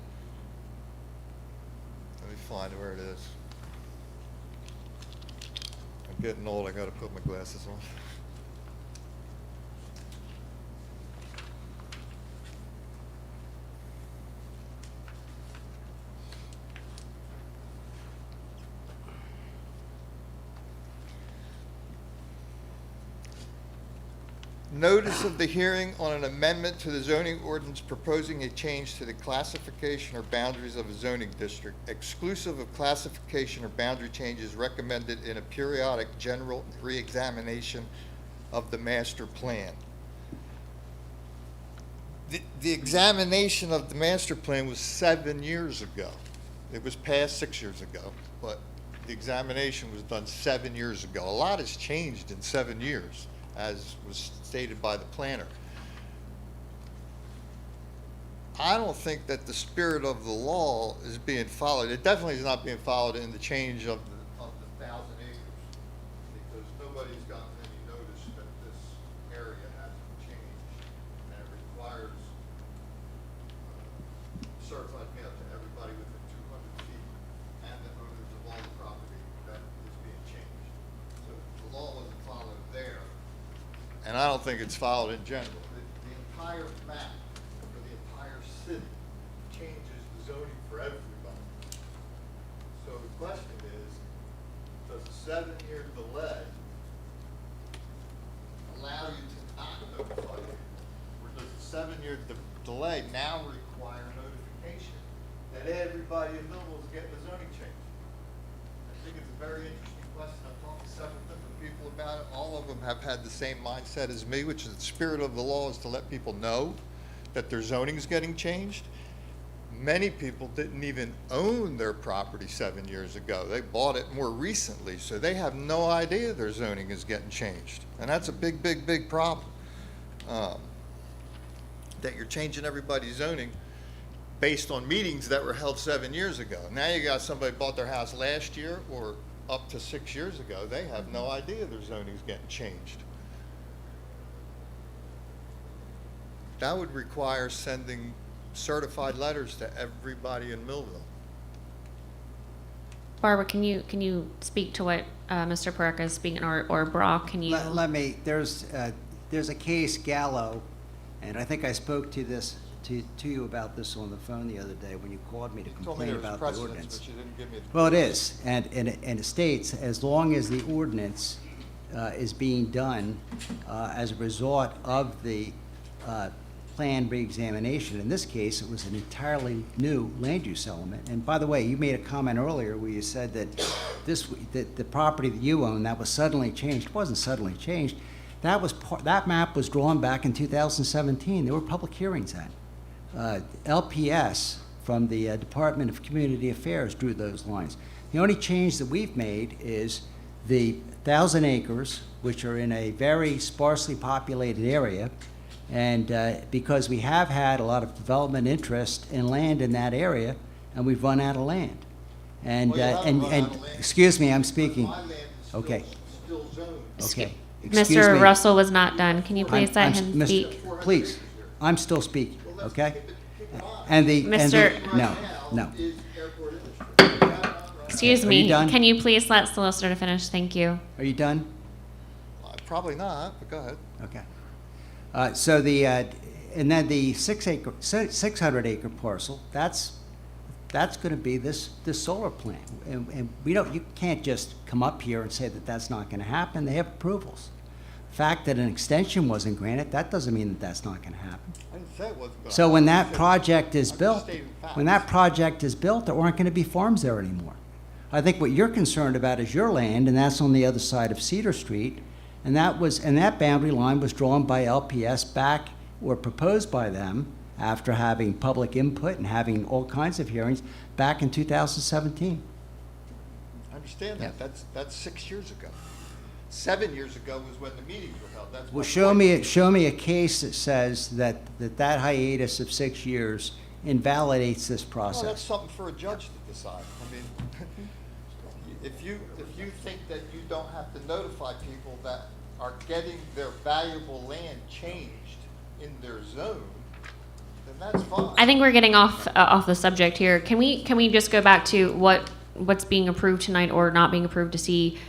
let me find where it is. I'm getting old, I gotta put my glasses on. Notice of the hearing on an amendment to the zoning ordinance proposing a change to the classification or boundaries of a zoning district, exclusive of classification or boundary changes recommended in a periodic general reexamination of the master plan. The examination of the master plan was 7 years ago. It was passed 6 years ago, but the examination was done 7 years ago. A lot has changed in 7 years, as was stated by the planner. I don't think that the spirit of the law is being followed. It definitely is not being followed in the change of the 1,000 acres, because nobody's gotten any notice that this area hasn't changed, and it requires certified mail to everybody within 200 feet and the owners of all the property that is being changed. So the law wasn't followed there. And I don't think it's followed in general. The entire map for the entire city changes the zoning for everybody. So the question is, does a 7-year delay allow you to not notify you? Or does a 7-year delay now require notification that everybody in Millville is getting a zoning change? I think it's a very interesting question. I've talked to several different people about it. All of them have had the same mindset as me, which is the spirit of the law is to let people know that their zoning is getting changed. Many people didn't even own their property 7 years ago. They bought it more recently, so they have no idea their zoning is getting changed. And that's a big, big, big problem. That you're changing everybody's zoning based on meetings that were held 7 years ago. Now you got somebody bought their house last year or up to 6 years ago. They have no idea their zoning's getting changed. That would require sending certified letters to everybody in Millville. Barbara, can you speak to what Mr. Pareka is speaking, or Brock, can you? Let me, there's a case, Gallo, and I think I spoke to you about this on the phone the other day when you called me to complain about the ordinance. But you didn't give me the Well, it is, and it states, as long as the ordinance is being done as a result of the plan reexamination. In this case, it was an entirely new land use element. And by the way, you made a comment earlier where you said that that the property that you own, that was suddenly changed. It wasn't suddenly changed. That map was drawn back in 2017. There were public hearings then. LPS from the Department of Community Affairs drew those lines. The only change that we've made is the 1,000 acres, which are in a very sparsely populated area, and because we have had a lot of development interest in land in that area, and we've run out of land. And, Well, you haven't run out of land. excuse me, I'm speaking. My land is Okay. still zoned. Okay. Excuse Mr. me. Russell was not done. Can you please let him Mr. speak? Please, I'm still speaking, Well, let's okay? keep it on. And the, Mr. no, no. Is airport industry. Excuse Are you me. done? Can you please let solicitor finish? Thank you. Are you done? Probably not, but go ahead. Okay. So the, and then the 600 acre parcel, that's going to be this solar plant. And you can't just come up here and say that that's not going to happen. They have approvals. The fact that an extension wasn't granted, that doesn't mean that that's not going to happen. I didn't say it wasn't going to So when happen. that project is I'm just built, stating facts. when that project is built, there aren't going to be farms there anymore. I think what you're concerned about is your land, and that's on the other side of Cedar Street. And that boundary line was drawn by LPS back, or proposed by them, after having public input and having all kinds of hearings back in 2017. I understand Yeah. that. That's 6 years ago. 7 years ago was when the meetings were held. That's Well, my point. show me a case that says that hiatus of 6 years invalidates this Well, that's process. something for a judge to decide. I mean, if you think that you don't have to notify people that are getting their valuable land changed in their zone, then that's fine. I think we're getting off the subject here. Can we just go back to what's being approved tonight or not being approved to see?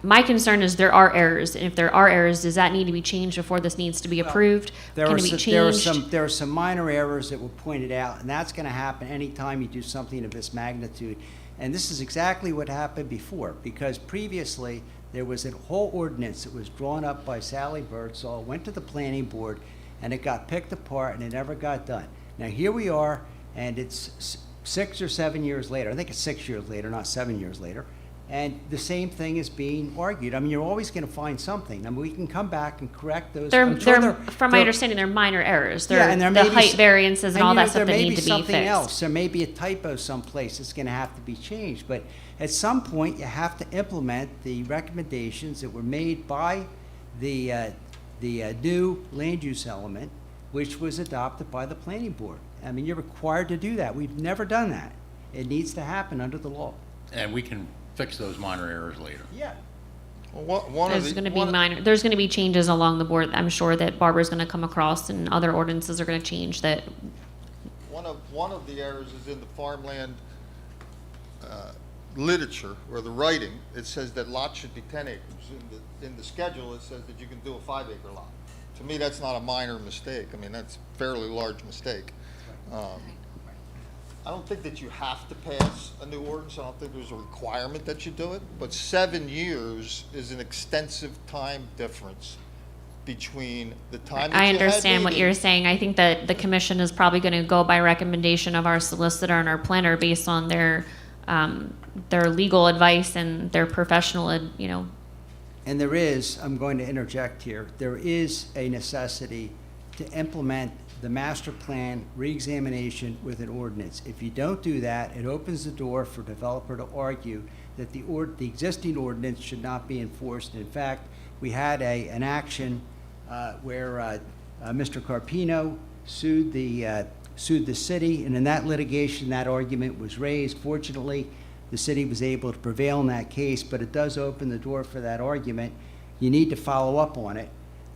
My concern is there are errors, and if there are errors, does that need to be changed before this needs to be approved? Can it be changed? There are some minor errors that were pointed out, and that's going to happen anytime you do something of this magnitude. And this is exactly what happened before, because previously there was a whole ordinance that was drawn up by Sally Birdsall, went to the planning board, and it got picked apart and it never got done. Now here we are, and it's 6 or 7 years later. I think it's 6 years later, not 7 years later. And the same thing is being argued. I mean, you're always going to find something. I mean, we can come back and correct those. From my understanding, they're minor errors. Yeah, and there the may be height variances and all that stuff that there may need be to be something fixed. else. There may be a typo someplace that's going to have to be changed. But at some point, you have to implement the recommendations that were made by the new land use element, which was adopted by the planning board. I mean, you're required to do that. We've never done that. It needs to happen under the law. And we can fix those minor errors later. Yeah. Well, one of There's the- going to be one of- minor. There's going to be changes along the board. I'm sure that Barbara's going to come across, and other ordinances are going to change. That One of the errors is in the farmland literature or the writing. It says that lots should be 10 acres. In the schedule, it says that you can do a 5-acre lot. To me, that's not a minor mistake. I mean, that's a fairly large mistake. I don't think that you have to pass a new ordinance. I don't think there's a requirement that you do it. But 7 years is an extensive time difference between the time that I you had understand what you're meetings. saying. I think that the commission is probably going to go by recommendation of our solicitor and our planner based on their legal advice and their professional, And there is, I'm going to interject here, there is a necessity to implement the master plan reexamination with an ordinance. If you don't do that, it opens the door for developer to argue that the existing ordinance should not be enforced. In fact, we had an action where Mr. Carpino sued the city, and in that litigation, that argument was raised. Fortunately, the city was able to prevail in that case, but it does open the door for that argument. You need to follow up on it.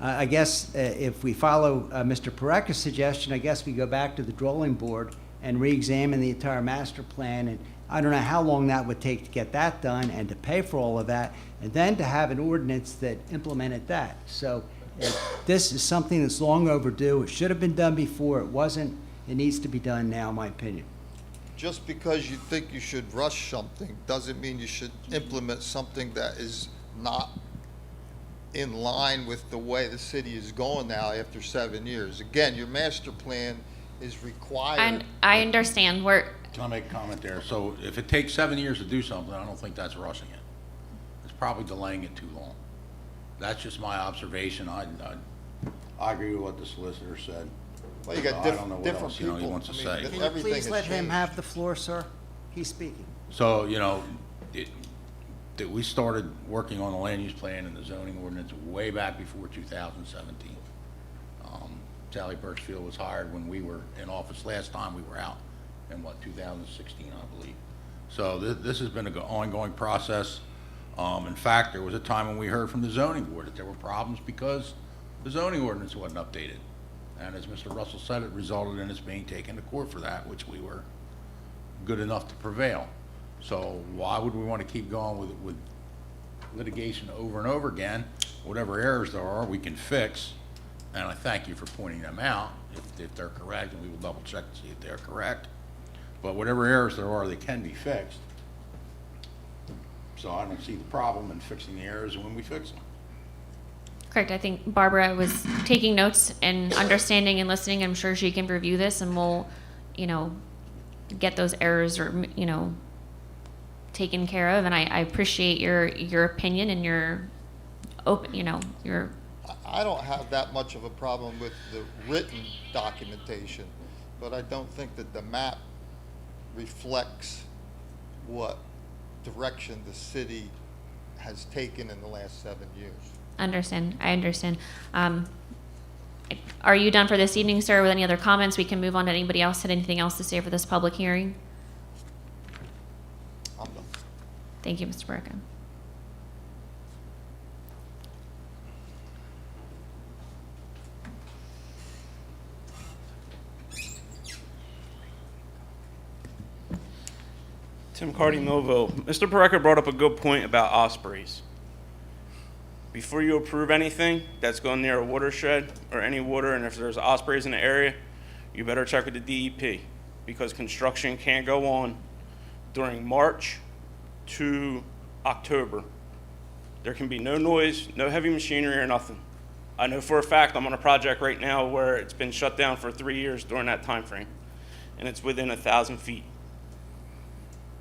I guess if we follow Mr. Parek's suggestion, I guess we go back to the drawing board and re-examine the entire master plan. And I don't know how long that would take to get that done and to pay for all of that, and then to have an ordinance that implemented that. So this is something that's long overdue. It should have been done before. It wasn't. It needs to be done now, in my opinion. Just because you think you should rush something doesn't mean you should implement something that is not in line with the way the city is going now after 7 years. Again, your master plan is required. and I understand. Can I make a comment there? So if it takes 7 years to do something, I don't think that's rushing it. It's probably delaying it too long. That's just my observation. I agree with what the solicitor said. Well, you got I don't know what different else, he people. wants to I mean, say. Can you everything please has let him changed. have the floor, sir? He's speaking. So, that we started working on the land use plan and the zoning ordinance way back before 2017. Sally Birchfield was hired when we were in office last time. We were out in 2016, I believe. So this has been an ongoing process. In fact, there was a time when we heard from the zoning board that there were problems because the zoning ordinance wasn't updated. And as Mr. Russell said, it resulted in us being taken to court for that, which we were good enough to prevail. So why would we want to keep going with litigation over and over again? Whatever errors there are, we can fix. And I thank you for pointing them out if they're correct, and we will double check to see if they're correct. But whatever errors there are, they can be fixed. So I don't see the problem in fixing the errors when we fix them. Correct. I think Barbara was taking notes and understanding and listening. I'm sure she can review this, and we'll, get those errors or taken care of. And I appreciate your opinion and your open, your. I don't have that much of a problem with the written documentation, but I don't think that the map reflects what direction the city has taken in the last 7 years. I understand. Are you done for this evening, sir, with any other comments? We can move on to anybody else had anything else to say for this public hearing? I'm done. Thank you, Mr. Bergen. Tim Cardy, Millville. Mr. Pareca brought up a good point about ospreys. Before you approve anything that's going near a watershed or any water, and if there's ospreys in the area, you better check with the DEP, because construction can't go on during March to October. There can be no noise, no heavy machinery or nothing. I know for a fact I'm on a project right now where it's been shut down for 3 years during that time frame, and it's within 1,000 feet.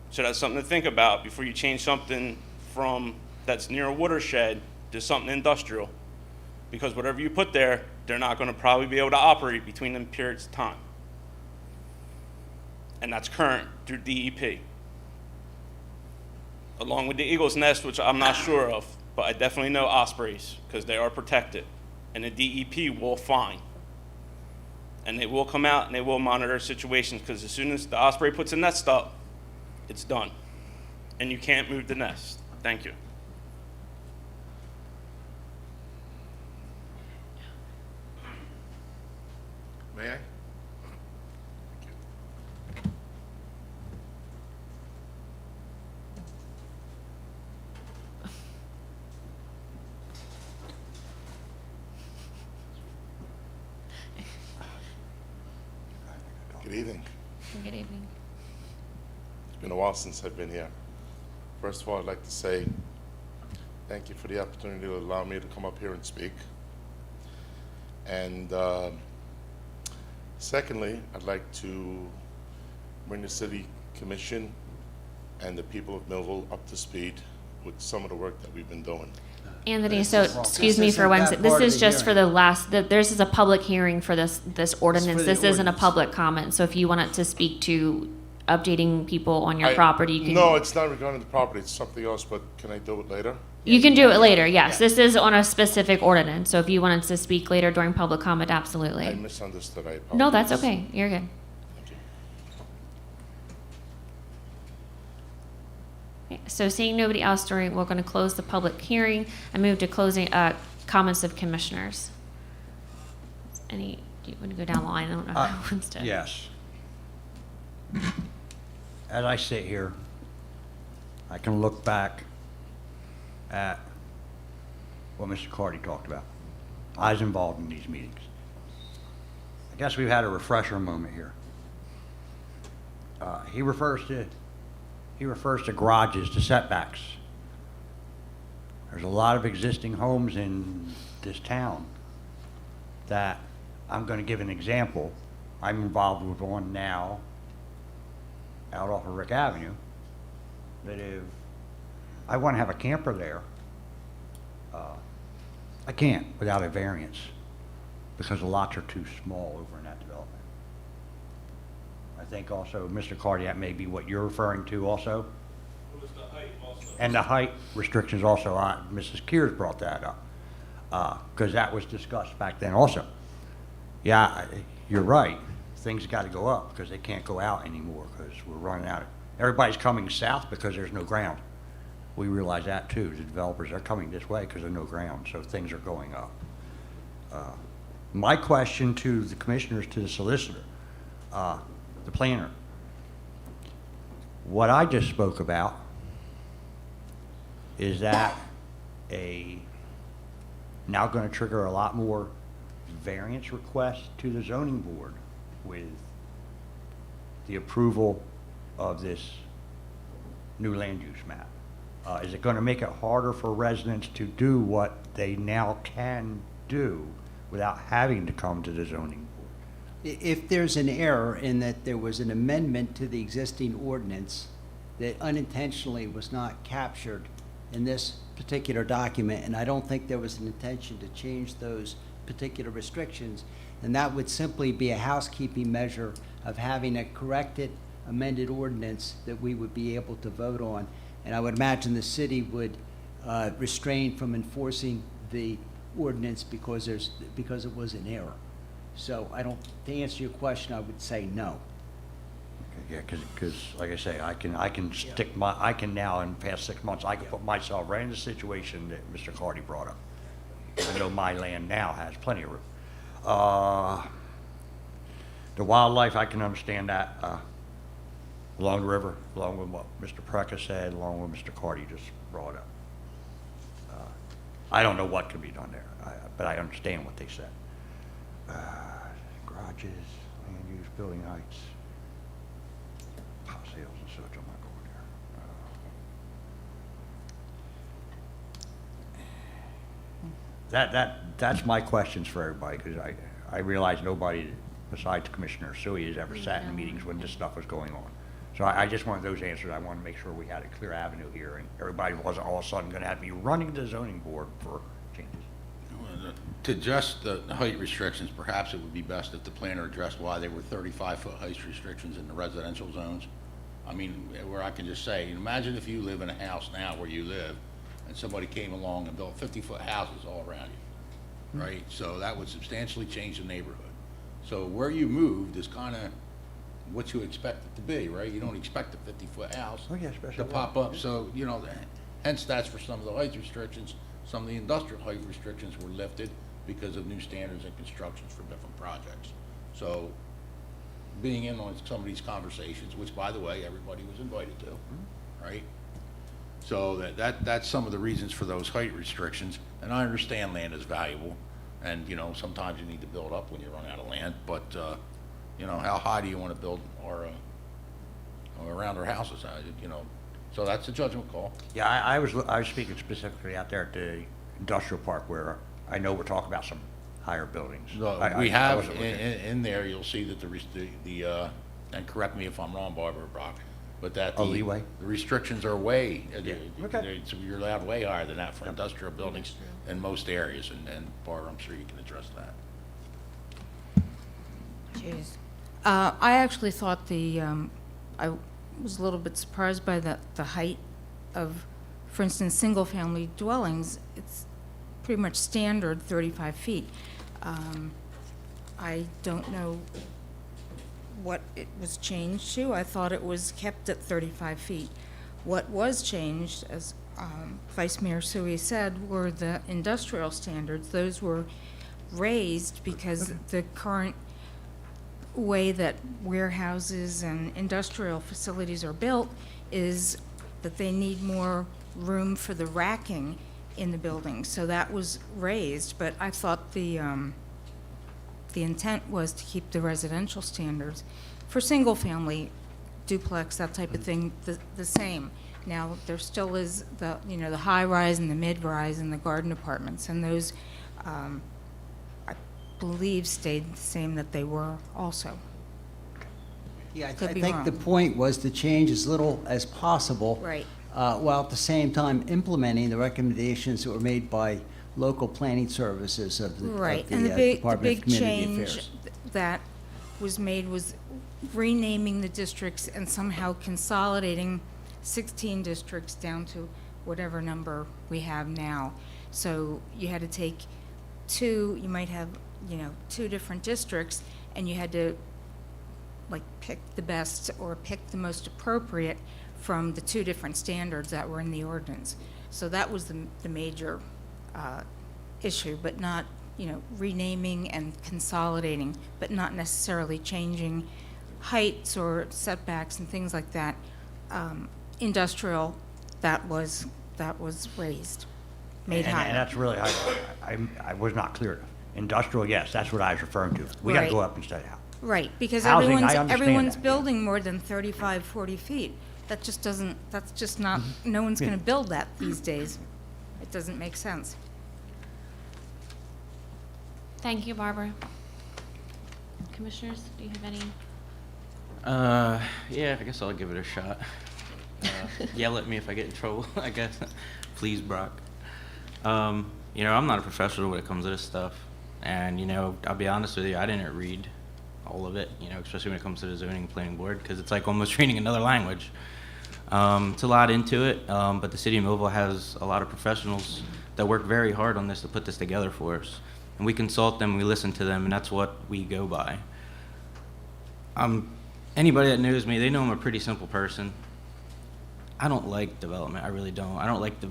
So that's something to think about before you change something from that's near a watershed to something industrial. Because whatever you put there, they're not going to probably be able to operate between them periods of time. And that's current through DEP. Along with the eagle's nest, which I'm not sure of, but I definitely know ospreys because they are protected. And the DEP will fine. And they will come out and they will monitor situations, because as soon as the osprey puts a nest up, it's done. And you can't move the nest. Thank you. May I? Good evening. Good evening. It's been a while since I've been here. First of all, I'd like to say thank you for the opportunity to allow me to come up here and speak. And secondly, I'd like to bring the City Commission and the people of Millville up to speed with some of the work that we've been doing. Anthony, so excuse me This for isn't one that second. This part of is the just for hearing. the last, this is a public hearing for this ordinance. the This isn't a ordinance. public comment. So if you wanted to speak to updating people on your I- property, you can. No, it's not regarding the property, it's something else, but can I do it later? You can do it later, yes. This is on a specific ordinance. So if you wanted to speak later during public comment, I absolutely. misunderstood, I apologize. No, that's okay. You're good. Thank you. Okay, so seeing nobody else during, we're going to close the public hearing and move to closing, comments of commissioners. Any, do you want to go down the line? I don't know who wants to. Yes. As I sit here, I can look back at what Mr. Cardy talked about. I was involved in these meetings. I guess we've had a refresher moment here. He refers to garages, to setbacks. There's a lot of existing homes in this town that, I'm going to give an example. I'm involved with one now out off of Rick Avenue, that if I want to have a camper there, I can't without a variance, because the lots are too small over in that development. I think also, Mr. Cardy, that may be what you're referring to also. It was the height also. And the height restrictions also, Mrs. Kears brought that up, because that was discussed back then also. Yeah, you're right, things got to go up, because they can't go out anymore, because we're running out. Everybody's coming south because there's no ground. We realize that too, the developers are coming this way because there's no ground, so things are going up. My question to the commissioners, to the solicitor, the planner, what I just spoke about is that now going to trigger a lot more variance requests to the zoning board with the approval of this new land use map? Is it going to make it harder for residents to do what they now can do without having to come to the zoning board? If there's an error in that there was an amendment to the existing ordinance that unintentionally was not captured in this particular document, and I don't think there was an intention to change those particular restrictions, and that would simply be a housekeeping measure of having a corrected, amended ordinance that we would be able to vote on. And I would imagine the city would restrain from enforcing the ordinance because it was an error. So to answer your question, I would say no. Yeah, because like I say, I can now, in the past 6 months, I can put myself right in the situation that Mr. Cardy brought up, even though my land now has plenty of room. The wildlife, I can understand that, along the river, along with what Mr. Prekka said, along with Mr. Cardy just brought up. I don't know what can be done there, but I understand what they said. Garages, land use, building heights, pot sales and such, I'm not going there. That's my questions for everybody, because I realize nobody besides Commissioner Sui has ever sat in meetings when this stuff was going on. So I just wanted those answers. I want to make sure we had a clear avenue here, and everybody wasn't all of a sudden going to have to be running to the zoning board for changes. To adjust the height restrictions, perhaps it would be best if the planner addressed why there were 35-foot height restrictions in the residential zones. I mean, where I can just say, imagine if you live in a house now where you live, and somebody came along and built 50-foot houses all around you, right? So that would substantially change the neighborhood. So where you moved is kind of what you expect it to be, right? You don't expect a 50-foot house Oh, yeah, to special pop up. So, you know, hence that's for some of the height restrictions. Some of the industrial height restrictions were lifted because of new standards and constructions for different projects. So being in on some of these conversations, which by the way, everybody was invited to, right? So that's some of the reasons for those height restrictions. And I understand land is valuable, and you know, sometimes you need to build up when you run out of land, but you know, how high do you want to build or around our houses? You know, so that's a judgment call. Yeah, I was speaking specifically out there at the industrial park where I know we're talking about some higher buildings. We have in there, you'll see that the and correct me if I'm wrong, Barbara Brock, but that the leeway? The restrictions are way, Okay. so you're allowed way higher than that for industrial buildings in most areas, and Barbara, I'm sure you can address that. Jeez. I actually thought I was a little bit surprised by the height of, for instance, single-family dwellings. It's pretty much standard 35 feet. I don't know what it was changed to. I thought it was kept at 35 feet. What was changed, as Vice Mayor Sui said, were the industrial standards. Those were raised because the current way that warehouses and industrial facilities are built is that they need more room for the racking in the building. So that was raised, but I thought the intent was to keep the residential standards for single-family duplex, that type of thing, the same. Now, there still is the high-rise and the mid-rise and the garden apartments, and those, I believe, stayed the same that they were also. Yeah, I Could be think the wrong. point was to change as little as possible. Right. While at the same time implementing the recommendations that were made by local planning services of the Right, and the Department of big Community change Affairs. that was made was renaming the districts and somehow consolidating 16 districts down to whatever number we have now. So you had to take you might have, 2 different districts, and you had to, like, pick the best or pick the most appropriate from the 2 different standards that were in the ordinance. So that was the major issue, but not, renaming and consolidating, but not necessarily changing heights or setbacks and things like that. Industrial, that was raised, made higher. And that's really, I was not clear. Industrial, yes, that's what I was referring to. We got to Right. go up instead of out. Right, because Housing, I understand everyone's that. building more than 35, 40 feet. That's just not, no one's going to build that these days. It doesn't make sense. Thank you, Barbara. Commissioners, do you have any? Yeah, I guess I'll give it a shot. Yell at me if I get in trouble, I guess. Please, Brock. I'm not a professional when it comes to this stuff. And, I'll be honest with you, I didn't read all of it, especially when it comes to the zoning planning board, because it's like almost reading another language. It's a lot into it, but the city of Millville has a lot of professionals that work very hard on this to put this together for us. And we consult them, we listen to them, and that's what we go by. I'm anybody that knows me, they know I'm a pretty simple person. I don't like development. I really don't. I don't like the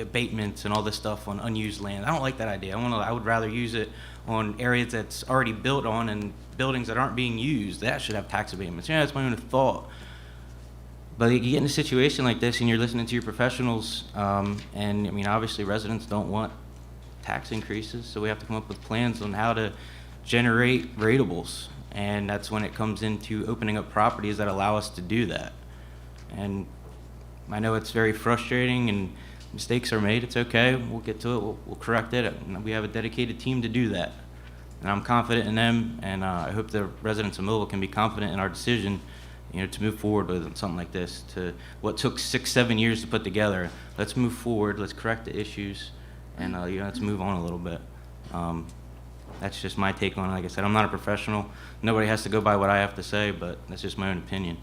abatements and all this stuff on unused land. I don't like that idea. I would rather use it on areas that's already built on and buildings that aren't being used. That should have tax abatements. Yeah, that's my own thought. But you get in a situation like this and you're listening to your professionals, and I mean, obviously residents don't want tax increases, so we have to come up with plans on how to generate ratables. And that's when it comes into opening up properties that allow us to do that. And I know it's very frustrating and mistakes are made. It's okay. We'll get to it. We'll correct it. And we have a dedicated team to do that. And I'm confident in them, and I hope the residents of Millville can be confident in our decision, to move forward with something like this. To what took 6-7 years to put together. Let's move forward. Let's correct the issues, and let's move on a little bit. That's just my take on it. Like I said, I'm not a professional. Nobody has to go by what I have to say, but that's just my own opinion.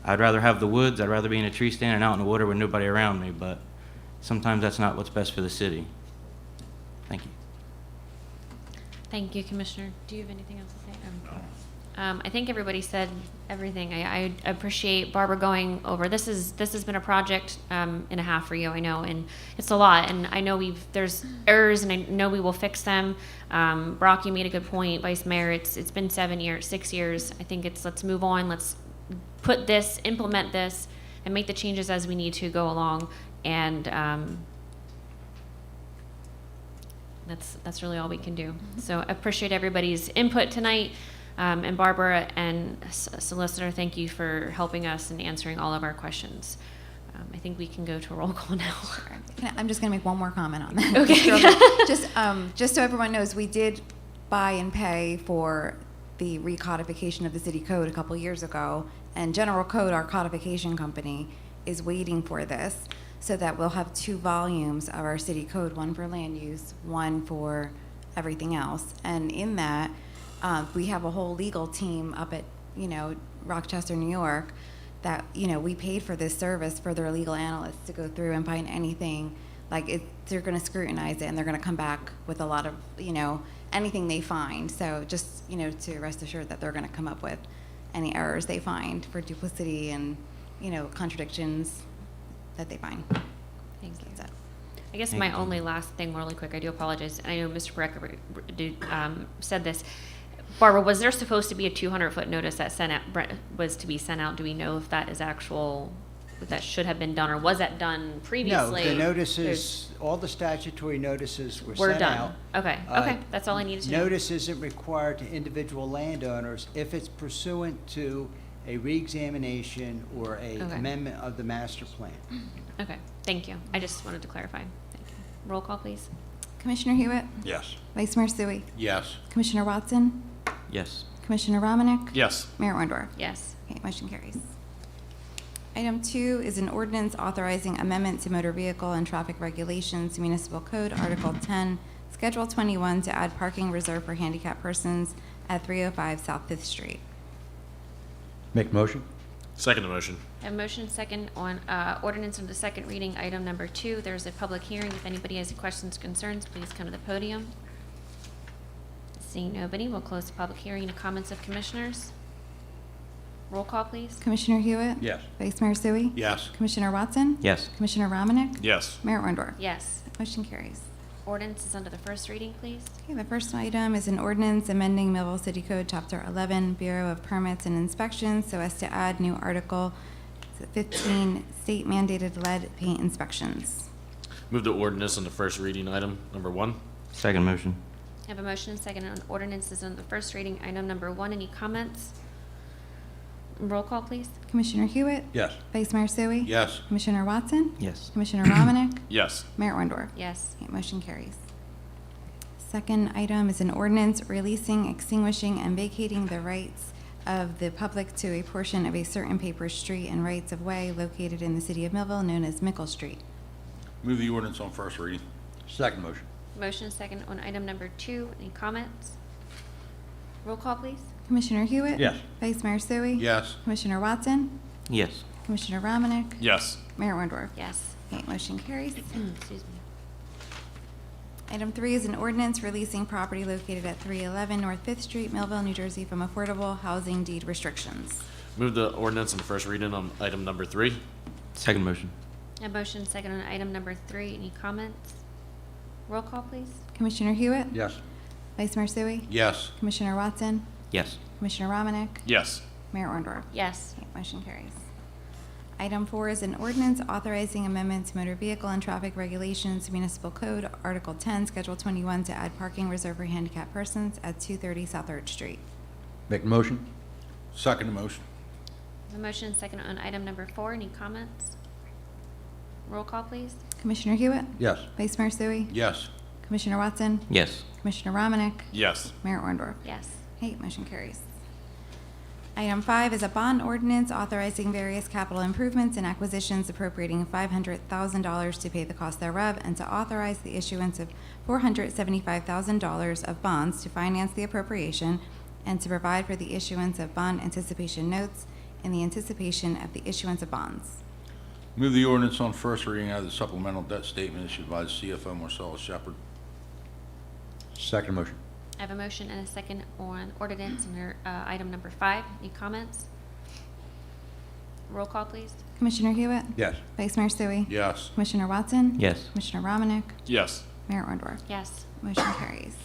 I'd rather have the woods. I'd rather be in a tree stand and out in the water with nobody around me, but sometimes that's not what's best for the city. Thank you. Thank you, Commissioner. Do you have anything else to say? I think everybody said everything. I appreciate Barbara going over. This has been a project and a half for you, I know, and it's a lot. And I know there's errors, and I know we will fix them. Brock, you made a good point. Vice Mayor, it's been 6 years. I think let's move on. Let's implement this, and make the changes as we need to go along. And that's really all we can do. So I appreciate everybody's input tonight. And Barbara and Solicitor, thank you for helping us and answering all of our questions. I think we can go to a roll call now. I'm just going to make one more comment on that. Okay. Just so everyone knows, we did buy and pay for the recodification of the city code a couple years ago, and General Code, our codification company, is waiting for this, so that we'll have 2 volumes of our city code, one for land use, one for everything else. And in that, we have a whole legal team up at, Rochester, New York, that, we paid for this service for their legal analysts to go through and find anything, they're going to scrutinize it, and they're going to come back with a lot of, anything they find. So just, to rest assured that they're going to come up with any errors they find for duplicity and, contradictions that they find. Thank you. I guess my only last thing, really quick, I do apologize, and I know Mr. Brecker said this. Barbara, was there supposed to be a 200-foot notice that was to be sent out? Do we know if that is that should have been done, or was that done previously? No, the notices, all the statutory notices were sent done. out. Okay, that's all I needed to know. Notice isn't required to individual landowners if it's pursuant to a reexamination or a amendment of the master plan. Okay, thank you. I just wanted to clarify. Thank you. Roll call, please. Commissioner Hewitt? Yes. Vice Mayor Sui? Yes. Commissioner Watson? Yes. Commissioner Romanek? Yes. Mayor Wendorf? Yes. Okay, motion carries. Item 2 is an ordinance authorizing amendment to motor vehicle and traffic regulations, Municipal Code, Article 10, Schedule 21, to add parking reserved for handicapped persons at 305 South 5th Street. Make motion? Second motion. I have a motion second on ordinance of the second reading, item number 2. There's a public hearing. If anybody has any questions, concerns, please come to the podium. Seeing nobody, we'll close the public hearing to comments of commissioners. Roll call, please. Commissioner Hewitt? Yes. Vice Mayor Sui? Yes. Commissioner Watson? Yes. Commissioner Romanek? Yes. Mayor Wendorf? Yes. Motion carries. Ordinance is under the first reading, please. Okay, the first item is an ordinance amending Millville City Code, Chapter 11, Bureau of Permits and Inspections, so as to add new Article 15, state mandated lead paint inspections. Move the ordinance on the first reading, item number 1. Second motion. I have a motion and second on ordinances on the first reading, item number 1. Any comments? Roll call, please. Commissioner Hewitt? Yes. Vice Mayor Sui? Yes. Commissioner Watson? Yes. Commissioner Romanek? Yes. Mayor Wendorf? Yes. Okay, motion carries. Second item is an ordinance releasing, extinguishing, and vacating the rights of the public to a portion of a certain paper street and rights of way located in the city of Millville known as Mickle Street. Move the ordinance on first reading. Second motion. Motion and second on item number 2. Any comments? Roll call, please. Commissioner Hewitt? Yes. Vice Mayor Sui? Yes. Commissioner Watson? Yes. Commissioner Romanek? Yes. Mayor Wendorf? Yes. Okay, motion carries. Excuse me. Item 3 is an ordinance releasing property located at 311 North 5th Street, Millville, New Jersey, from affordable housing deed restrictions. Move the ordinance on first reading on item number 3. Second motion. A motion second on item number 3. Any comments? Roll call, please. Commissioner Hewitt? Yes. Vice Mayor Sui? Yes. Commissioner Watson? Yes. Commissioner Romanek? Yes. Mayor Orndorff? Yes. Okay, motion carries. Item 4 is an ordinance authorizing amendment to motor vehicle and traffic regulations, municipal code, Article 10, Schedule 21, to add parking reserved for handicapped persons at 230 South 3rd Street. Make the motion? Second motion. A motion second on item number 4. Any comments? Roll call, please. Commissioner Hewitt? Yes. Vice Mayor Sui? Yes. Commissioner Watson? Yes. Commissioner Romanek? Yes. Mayor Orndorff? Yes. Okay, motion carries. Item 5 is a bond ordinance authorizing various capital improvements and acquisitions appropriating $500,000 to pay the cost thereof and to authorize the issuance of $475,000 of bonds to finance the appropriation and to provide for the issuance of bond anticipation notes in the anticipation of the issuance of bonds. Move the ordinance on first reading out of the supplemental debt statement issued by the CFO Marcellus Shepard. Second motion? I have a motion and a second on ordinance under item number 5. Any comments? Roll call, please. Commissioner Hewitt? Yes. Vice Mayor Sui? Yes. Commissioner Watson? Yes. Commissioner Romanek? Yes. Mayor Orndorff? Yes. Motion carries.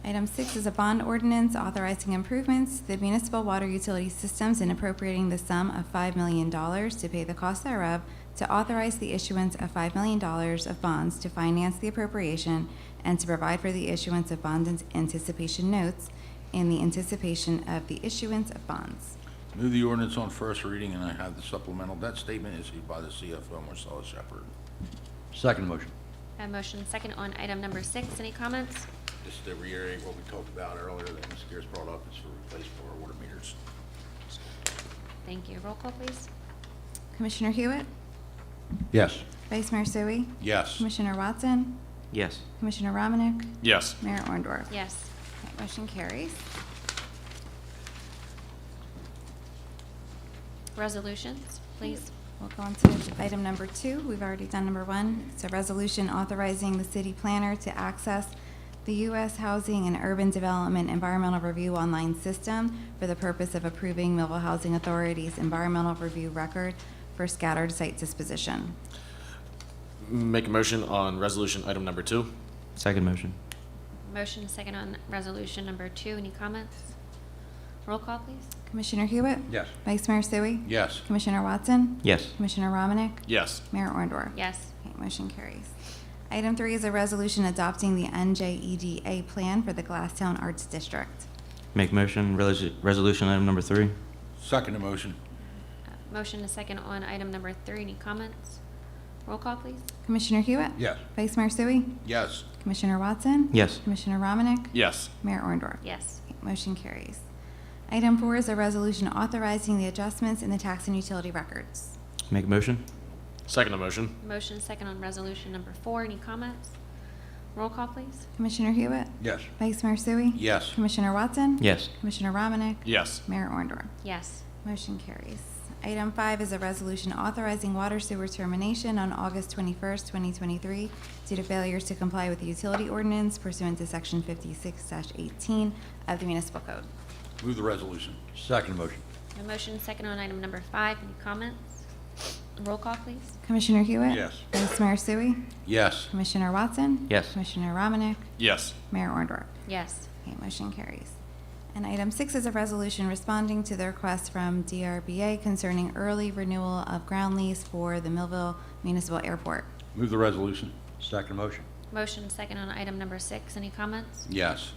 Item 6 is a bond ordinance authorizing improvements to the municipal water utility systems and appropriating the sum of $5 million to pay the cost thereof, to authorize the issuance of $5 million of bonds to finance the appropriation, and to provide for the issuance of bond anticipation notes in the anticipation of the issuance of bonds. Move the ordinance on first reading, and I have the supplemental debt statement issued by the CFO Marcellus Shepard. Second motion? I have a motion second on item number 6. Any comments? Just to reiterate what we talked about earlier that Ms. Gears brought up, is for replacement of our water meters. Thank you. Roll call, please. Commissioner Hewitt? Yes. Vice Mayor Sui? Yes. Commissioner Watson? Yes. Commissioner Romanek? Yes. Mayor Orndorff? Yes. Okay, motion carries. Resolutions, please. We'll go on to item number 2. We've already done number 1. It's a resolution authorizing the city planner to access the U.S. Housing and Urban Development Environmental Review online system for the purpose of approving Millville Housing Authority's environmental review record for scattered site disposition. Make a motion on resolution item number 2. Second motion. Motion second on resolution number 2. Any comments? Roll call, please. Commissioner Hewitt? Yes. Vice Mayor Sui? Yes. Commissioner Watson? Yes. Commissioner Romanek? Yes. Mayor Orndorff? Yes. Okay, motion carries. Item 3 is a resolution adopting the NJEDA plan for the Glasstown Arts District. Make motion, resolution item number 3. Second motion. Motion is second on item number 3. Any comments? Roll call, please. Commissioner Hewitt? Yes. Vice Mayor Sui? Yes. Commissioner Watson? Yes. Commissioner Romanek? Yes. Mayor Orndorff? Yes. Okay, motion carries. Item 4 is a resolution authorizing the adjustments in the tax and utility records. Make a motion. Second motion. Motion second on resolution number 4. Any comments? Roll call, please. Commissioner Hewitt? Yes. Vice Mayor Sui? Yes. Commissioner Watson? Yes. Commissioner Romanek? Yes. Mayor Orndorff? Yes. Motion carries. Item 5 is a resolution authorizing water sewer termination on August 21st, 2023, due to failures to comply with the utility ordinance pursuant to Section 56-18 of the Municipal Code. Move the resolution. Second motion? A motion second on item number 5. Any comments? Roll call, please. Commissioner Hewitt? Yes. Vice Mayor Sui? Yes. Commissioner Watson? Yes. Commissioner Romanek? Yes. Mayor Orndorff? Yes. Okay, motion carries. And item 6 is a resolution responding to the request from DRBA concerning early renewal of ground lease for the Millville Municipal Airport. Move the resolution. Second motion? Motion second on item number 6. Any comments? Yes.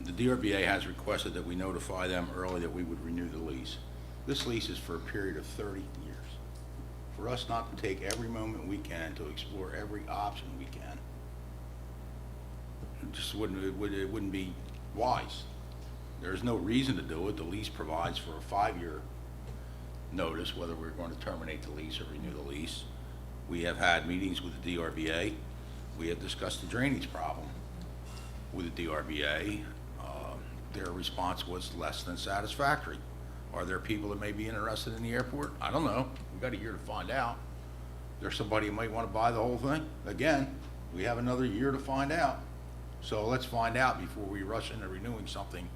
The DRBA has requested that we notify them early that we would renew the lease. This lease is for a period of 30 years. For us not to take every moment we can to explore every option we can, it wouldn't be wise. There's no reason to do it. The lease provides for a 5-year notice whether we're going to terminate the lease or renew the lease. We have had meetings with the DRBA. We have discussed the drainage problem with the DRBA. Their response was less than satisfactory. Are there people that may be interested in the airport? I don't know. We've got a year to find out. There's somebody who might want to buy the whole thing. Again, we have another year to find out. So let's find out before we rush into renewing something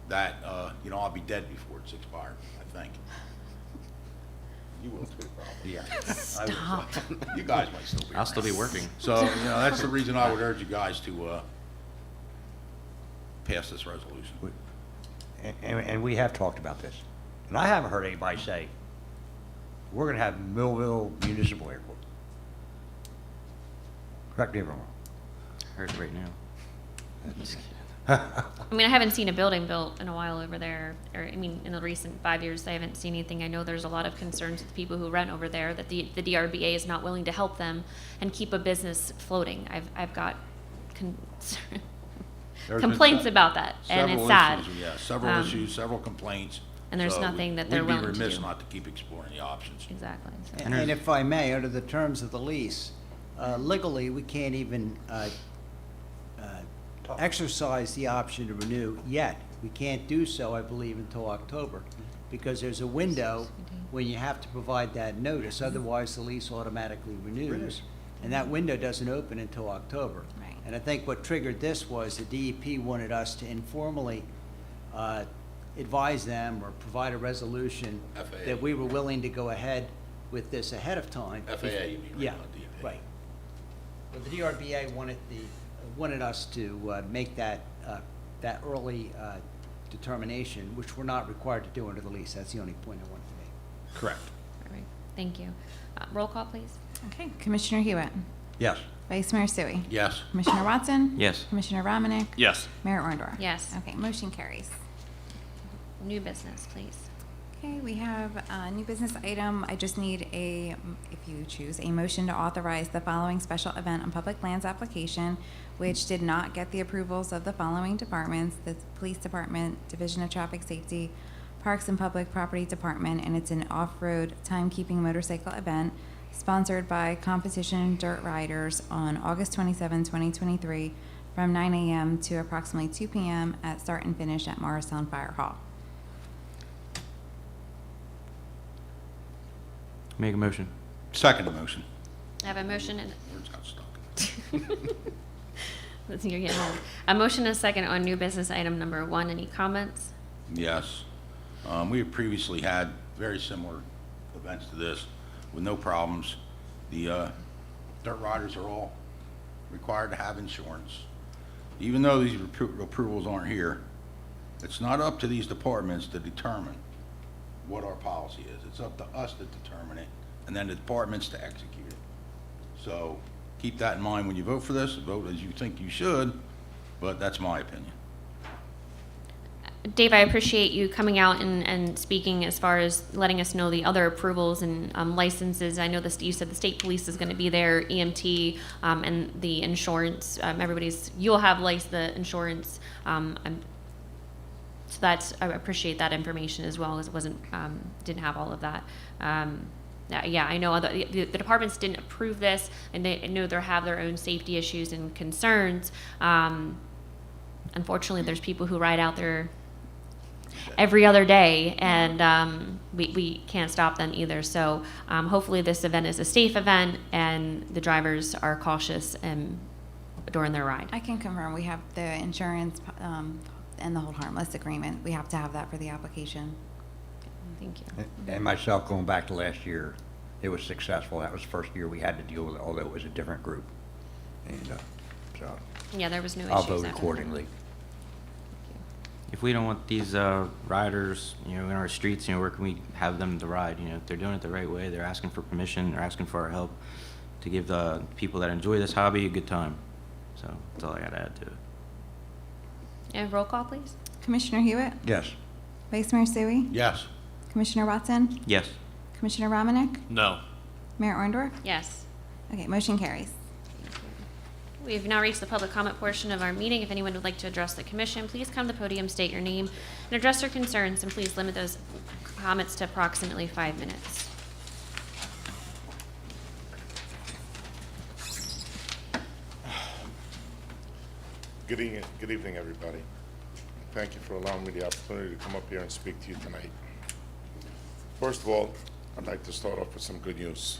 that, I'll be dead before it's expired, I think. You will too, probably. Yeah. Stop. You guys might still be I'll still be around. working. So, that's the reason I would urge you guys to, pass this resolution. And we have talked about this. And I haven't heard anybody say, we're gonna have Millville Municipal Airport. Correct me if I'm wrong. Heard it right now. I mean, I haven't seen a building built in a while over there, or, I mean, in the recent 5 years, I haven't seen anything. I know there's a lot of concerns with people who rent over there, that the DRBA is not willing to help them and keep a business floating. I've got There's been complaints about that, and it's several sad. issues, yeah, several issues, several complaints. And there's So nothing that they're We'd willing be to remiss do. not to keep exploring the options. Exactly. So- And if I may, under the terms of the lease, legally, we can't even exercise the option to renew yet. We can't do so, I believe, until October, because there's a window when you have to provide that notice, otherwise the lease automatically renews. And that window doesn't open until October. Right. And I think what triggered this was the DEP wanted us to informally advise them or provide a resolution FAA. that we were willing to go ahead with this ahead of time. FAA, you mean, right, Yeah, not DEP. right. But the DRBA wanted us to make that early determination, which we're not required to do under the lease. That's the only point I wanted to make. Correct. All right, thank you. Roll call, please. Okay, Commissioner Hewitt, Yes. Vice Mayor Sui, Yes. Commissioner Watson? Yes. Commissioner Romanek? Yes. Mayor Orndorff? Yes. Okay, motion carries. New business, please. Okay, we have a new business item. I just need if you choose, a motion to authorize the following special event on public lands application, which did not get the approvals of the following departments: the Police Department, Division of Traffic Safety, Parks and Public Property Department, and it's an off-road timekeeping motorcycle event sponsored by Competition Dirt Riders on August 27, 2023, from 9 a.m. to approximately 2 p.m. at start and finish at Morristown Fire Hall. Make a motion. Second motion. I have a motion and, Words got stuck. let's see, you're getting old. A motion and a second on new business item number 1. Any comments? Yes. We have previously had very similar events to this with no problems. The dirt riders are all required to have insurance. Even though these approvals aren't here, it's not up to these departments to determine what our policy is. It's up to us to determine it, and then the departments to execute it. So keep that in mind when you vote for this. Vote as you think you should, but that's my opinion. Dave, I appreciate you coming out and speaking as far as letting us know the other approvals and licenses. I know you said the state police is going to be there, EMT, and the insurance. You'll have the insurance. So I appreciate that information as well, as it didn't have all of that. Yeah, I know the departments didn't approve this, and I know they have their own safety issues and concerns. Unfortunately, there's people who ride out there every other day, and we can't stop them either. So hopefully this event is a safe event, and the drivers are cautious during their ride. I can confirm we have the insurance and the hold harmless agreement. We have to have that for the application. Thank you. And myself, going back to last year, it was successful. That was the first year we had to deal with it, although it was a different group. And so Yeah, there was no I'll issues. vote after that. accordingly. If we don't want these riders, in our streets, where can we have them to ride? If they're doing it the right way, they're asking for permission, they're asking for our help to give the people that enjoy this hobby a good time. So that's all I got to add to it. And roll call, please. Commissioner Hewitt? Yes. Vice Mayor Sui? Yes. Commissioner Watson? Yes. Commissioner Romanek? No. Mayor Orndorff? Yes. Okay, motion carries. We have now reached the public comment portion of our meeting. If anyone would like to address the commission, please come to the podium, state your name, and address your concerns, and please limit those comments to approximately 5 minutes. Good evening, everybody. Thank you for allowing me the opportunity to come up here and speak to you tonight. First of all, I'd like to start off with some good news.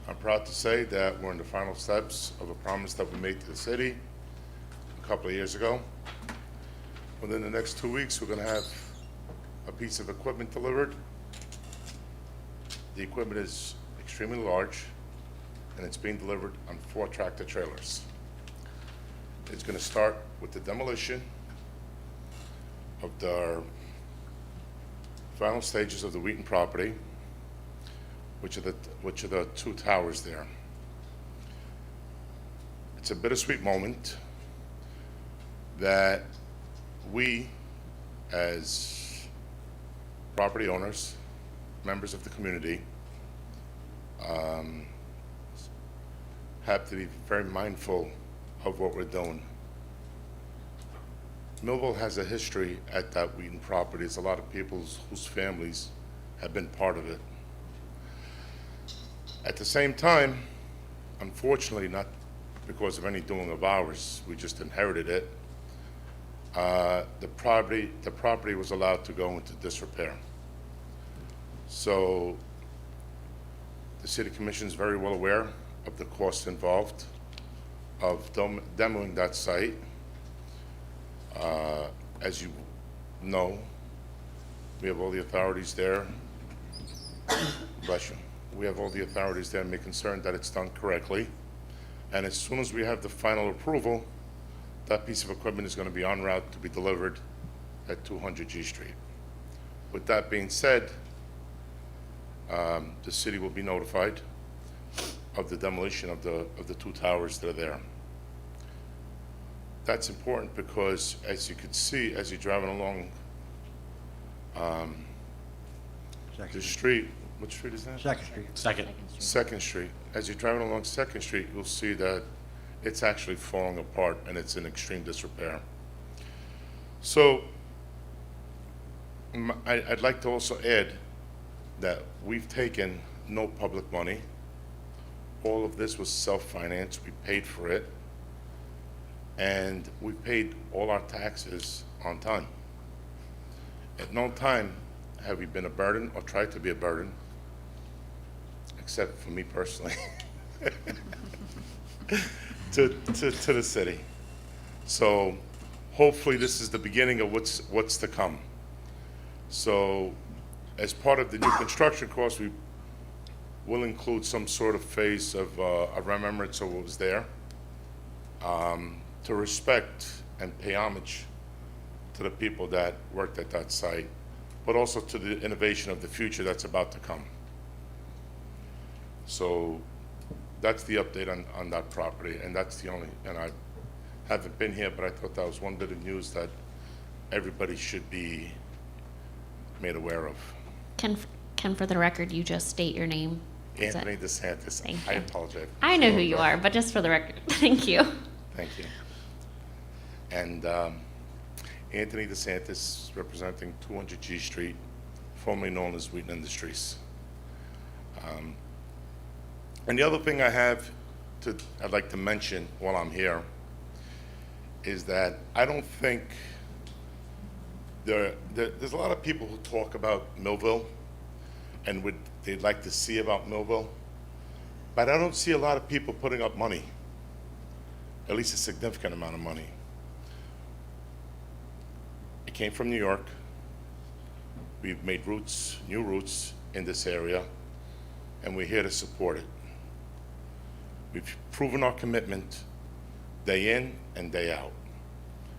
I'm proud to say that we're in the final steps of a promise that we made to the city a couple of years ago. Within the next 2 weeks, we're gonna have a piece of equipment delivered. The equipment is extremely large, and it's being delivered on 4 tractor trailers. It's gonna start with the demolition of the final stages of the Wheaton property, which are the 2 towers there. It's a bittersweet moment that we, as property owners, members of the community, have to be very mindful of what we're doing. Millville has a history at that Wheaton property. There's a lot of people whose families have been part of it. At the same time, unfortunately, not because of any doing of ours, we just inherited it, the property was allowed to go into disrepair. So the city commission is very well aware of the costs involved of demoing that site. As you know, we have all the authorities there. Bless you. We have all the authorities there making certain that it's done correctly. And as soon as we have the final approval, that piece of equipment is going to be en route to be delivered at 200 G Street. With that being said, the city will be notified of the demolition of the 2 towers that are there. That's important because, as you can see, as you're driving along the street, what street is that? Second Street. Second. Second Street. As you're driving along Second Street, you'll see that it's actually falling apart and it's in extreme disrepair. So I'd like to also add that we've taken no public money. All of this was self-financed. We paid for it. And we paid all our taxes on time. At no time have we been a burden or tried to be a burden, except for me personally, to the city. So hopefully this is the beginning of what's to come. So as part of the new construction costs, we will include some sort of phase of a remembrance of what was there, to respect and pay homage to the people that worked at that site, but also to the innovation of the future that's about to come. So that's the update on that property, and that's the only, and I haven't been here, but I thought that was one bit of news that everybody should be made aware of. Can for the record, you just state your name? Is Anthony that- DeSantis. Thank I you. apologize. I know who you are, but just for the record, thank you. Thank you. And Anthony DeSantis, representing 200 G Street, formerly known as Wheaton Industries. And the other thing I'd like to mention while I'm here is that I don't think there's a lot of people who talk about Millville and what they'd like to see about Millville, but I don't see a lot of people putting up money, at least a significant amount of money. I came from New York. We've made new roots in this area, and we're here to support it. We've proven our commitment day in and day out.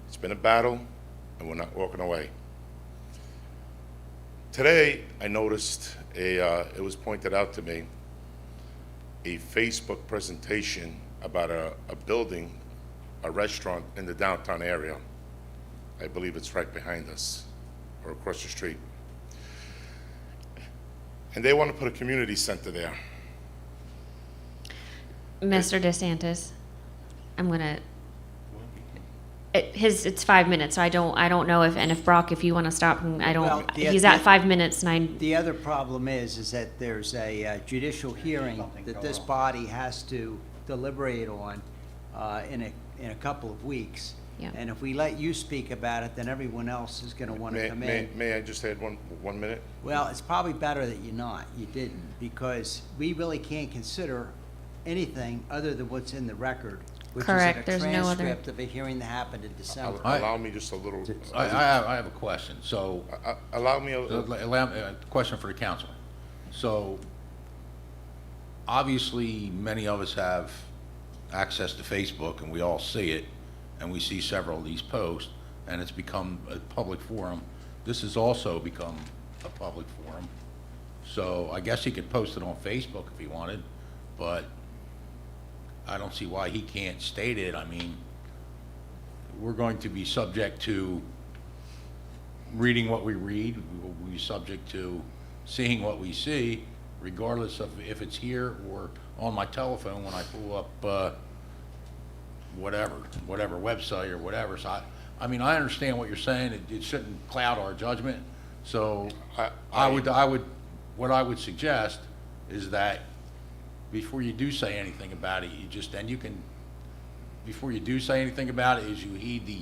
It's been a battle, and we're not walking away. Today, I noticed it was pointed out to me, a Facebook presentation about a building, a restaurant in the downtown area. I believe it's right behind us or across the street. And they want to put a community center there. Mr. DeSantis, I'm gonna. It's 5 minutes, so I don't know if Brock, if you want to stop, and I don't. Well, He's at 5 minutes, and I. The other problem is that there's a judicial hearing that this body has to deliberate on in a couple of weeks. Yeah. And if we let you speak about it, then everyone else is gonna wanna come in. May I just add one minute? Well, it's probably better that you didn't, because we really can't consider anything other than what's in the record which Correct. is There's a no other- transcript of a hearing that happened in December. Allow me just a little, I have a question. So, allow me, a question for the council. So, obviously, many of us have access to Facebook, and we all see it, and we see several of these posts, and it's become a public forum. This has also become a public forum. So I guess he could post it on Facebook if he wanted, but I don't see why he can't state it. I mean, we're going to be subject to reading what we read. We will be subject to seeing what we see, regardless of if it's here or on my telephone when I pull up whatever website or whatever. So I mean, I understand what you're saying. It shouldn't cloud our judgment. So what I would suggest is that before you do say anything about it, before you do say anything about it, is you heed the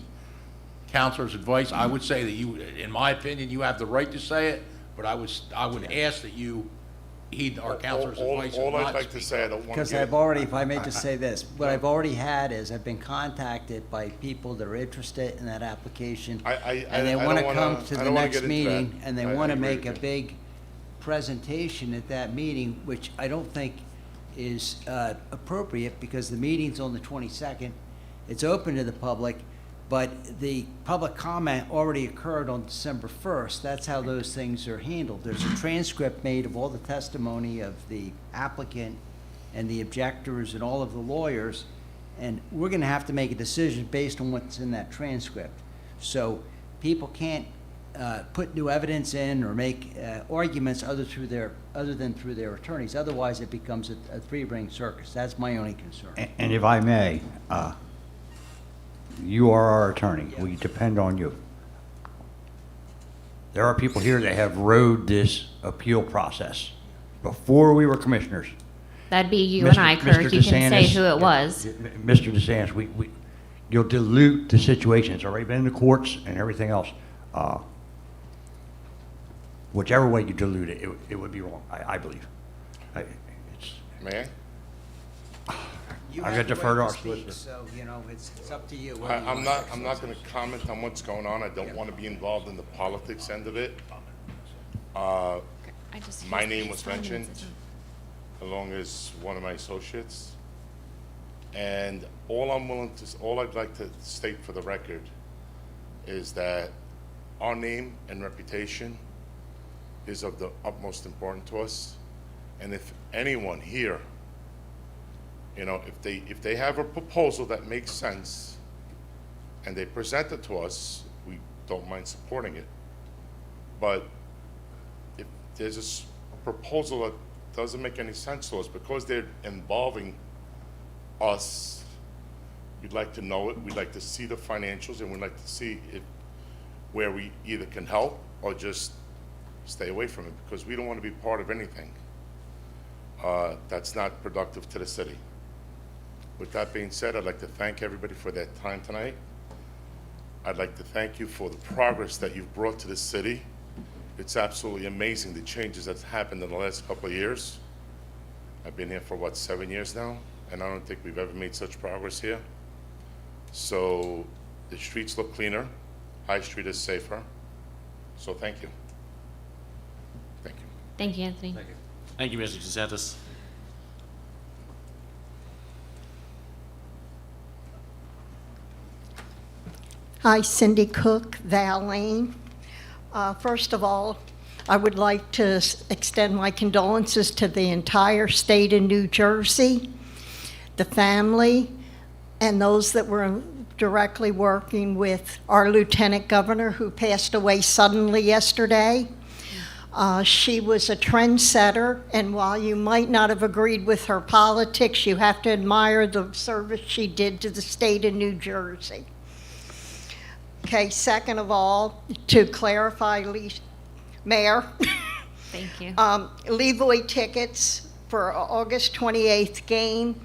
counselor's advice. I would say that you, in my opinion, you have the right to say it, but I would ask that you heed our counselor's advice. all and I'd not like to speak say, I up. don't want to Because get. I've already, if I may just say this, what I've already had is I've been contacted by people that are interested in that application. And they I want to don't come wanna- to I the don't wanna next get into that. meeting, and they I want to agree make with a you. big presentation at that meeting, which I don't think is appropriate, because the meeting's on the 22nd. It's open to the public, but the public comment already occurred on December 1st. That's how those things are handled. There's a transcript made of all the testimony of the applicant and the objectors and all of the lawyers, and we're going to have to make a decision based on what's in that transcript. So people can't put new evidence in or make arguments other than through their attorneys. Otherwise, it becomes a three-ring circus. That's my only concern. And if I may, you are our attorney. We depend on you. There are people here that have rode this appeal process before we were commissioners. That'd be you and I, Kirk. You can say who it was. Mr. DeSantis, you'll dilute the situation. It's already been in the courts and everything else. Whichever way you dilute it, it would be wrong, I believe. May I? You I'm have gonna the defer to right our speak, solicitor. so, it's up to you. I'm not going to comment on what's going on. I don't want to be involved in the politics end of it. My name was mentioned, along as one of my associates. And all I'd like to state for the record is that our name and reputation is of the utmost importance to us. And if anyone here, if they have a proposal that makes sense and they present it to us, we don't mind supporting it. But if there's a proposal that doesn't make any sense to us because they're involving us, we'd like to know it, we'd like to see the financials, and we'd like to see where we either can help or just stay away from it, because we don't want to be part of anything that's not productive to the city. With that being said, I'd like to thank everybody for their time tonight. I'd like to thank you for the progress that you've brought to the city. It's absolutely amazing the changes that's happened in the last couple of years. I've been here for 7 years now, and I don't think we've ever made such progress here. So the streets look cleaner, High Street is safer. So thank you. Thank you. Thank you, Anthony. Thank you, Mr. DeSantis. Hi, Cindy Cook, Val Lane. First of all, I would like to extend my condolences to the entire state of New Jersey, the family, and those that were directly working with our Lieutenant Governor, who passed away suddenly yesterday. She was a trendsetter, and while you might not have agreed with her politics, you have to admire the service she did to the state of New Jersey. Okay, second of all, to clarify, Mayor, Thank you. Levoy tickets for August 28th game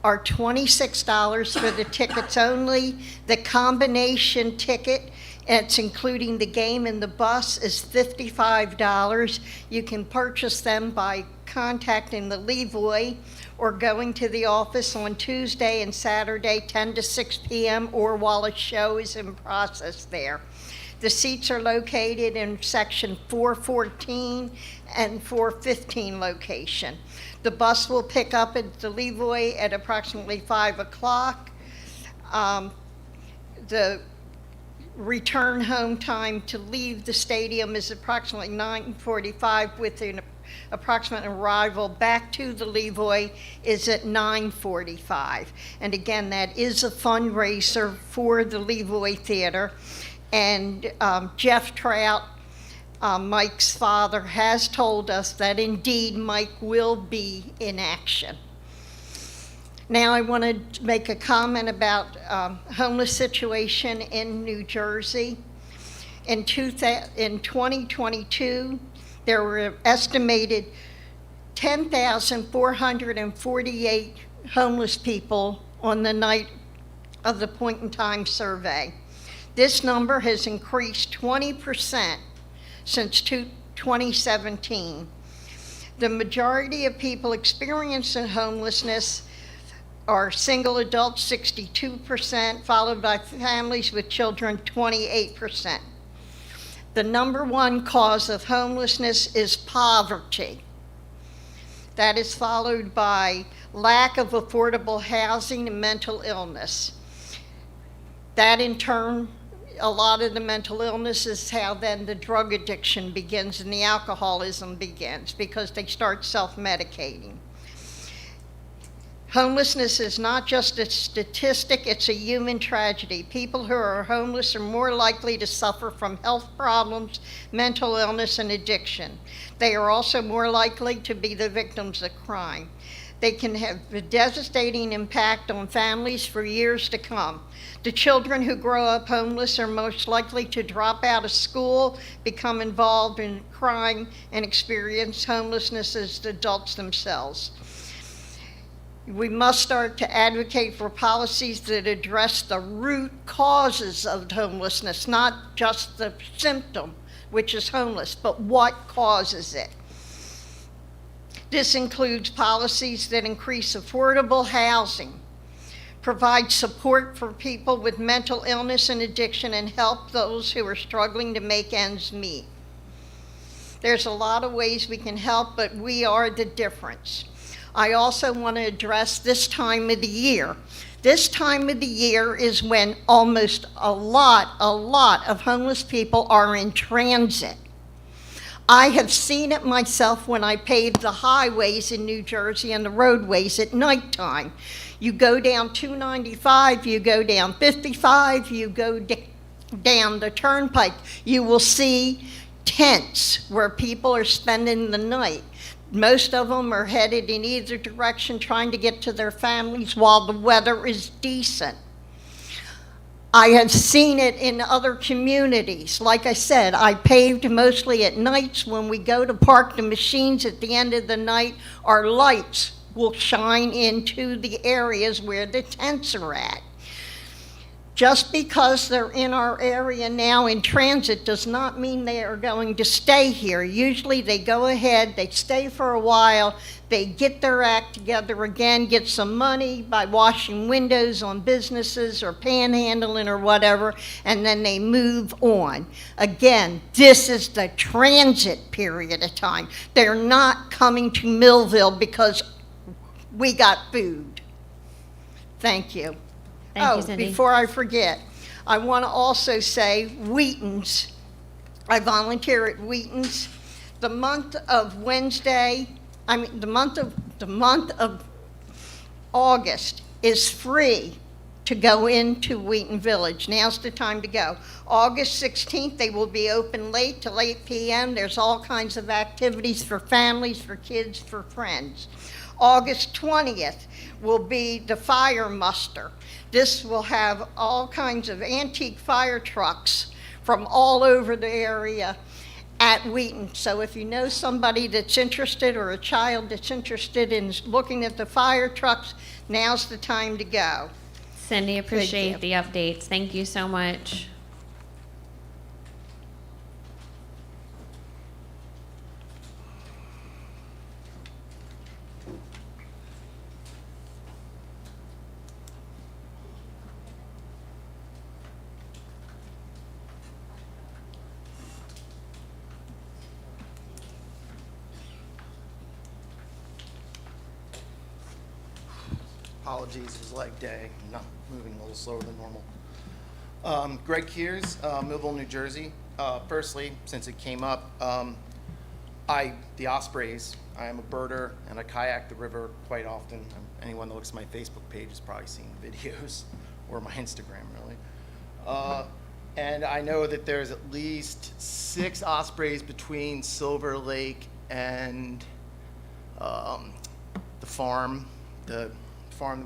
are $26 for the tickets only. The combination ticket It's including the game and the bus is $55. You can purchase them by contacting the Levoy or going to the office on Tuesday and Saturday, 10 to 6 p.m., or while a show is in process there. The seats are located in section 414 and 415 location. The bus will pick up at the Levoy at approximately 5 o'clock. The return home time to leave the stadium is approximately 9:45, with an approximate arrival back to the Levoy is at 9:45. And again, that is a fundraiser for the Levoy Theater. And Jeff Trout, Mike's father, has told us that indeed Mike will be in action. Now I want to make a comment about homeless situation in New Jersey. In 2022, there were estimated 10,448 homeless people on the night of the point-in-time survey. This number has increased 20% since 2017. The majority of people experiencing homelessness are single adults, 62%, followed by families with children, 28%. The number one cause of homelessness is poverty. That is followed by lack of affordable housing and mental illness. That in turn, a lot of the mental illness is how then the drug addiction begins and the alcoholism begins, because they start self-medicating. Homelessness is not just a statistic, it's a human tragedy. People who are homeless are more likely to suffer from health problems, mental illness, and addiction. They are also more likely to be the victims of crime. They can have a devastating impact on families for years to come. The children who grow up homeless are most likely to drop out of school, become involved in crime, and experience homelessness as adults themselves. We must start to advocate for policies that address the root causes of homelessness, not just the symptom, which is homeless, but what causes it. This includes policies that increase affordable housing, provide support for people with mental illness and addiction, and help those who are struggling to make ends meet. There's a lot of ways we can help, but we are the difference. I also want to address this time of the year. This time of the year is when almost a lot of homeless people are in transit. I have seen it myself when I paved the highways in New Jersey and the roadways at nighttime. You go down 295, you go down 55, you go down the turnpike, you will see tents where people are spending the night. Most of them are headed in either direction trying to get to their families while the weather is decent. I have seen it in other communities. Like I said, I paved mostly at nights. When we go to park the machines at the end of the night, our lights will shine into the areas where the tents are at. Just because they're in our area now in transit does not mean they are going to stay here. Usually they go ahead, they stay for a while, they get their act together again, get some money by washing windows on businesses or panhandling or whatever, and then they move on. Again, this is the transit period of time. They're not coming to Millville because we got food. Thank you. Thank you, Cindy. Before I forget, I want to also say Wheaton's. I volunteer at Wheaton's. The month of August is free to go into Wheaton Village. Now's the time to go. August 16th, they will be open late till 8 p.m. There's all kinds of activities for families, for kids, for friends. August 20th will be the fire muster. This will have all kinds of antique fire trucks from all over the area at Wheaton. So if you know somebody that's interested or a child that's interested in looking at the fire trucks, now's the time to go. Cindy, appreciate the updates. Thank you so much. Apologies, it was leg day. I'm not moving a little slower than normal. Greg Kears, Millville, New Jersey. Firstly, since it came up, the Ospreys, I am a birder and I kayak the river quite often. Anyone that looks at my Facebook page has probably seen the videos, or my Instagram, really. And I know that there's at least 6 ospreys between Silver Lake and the farm that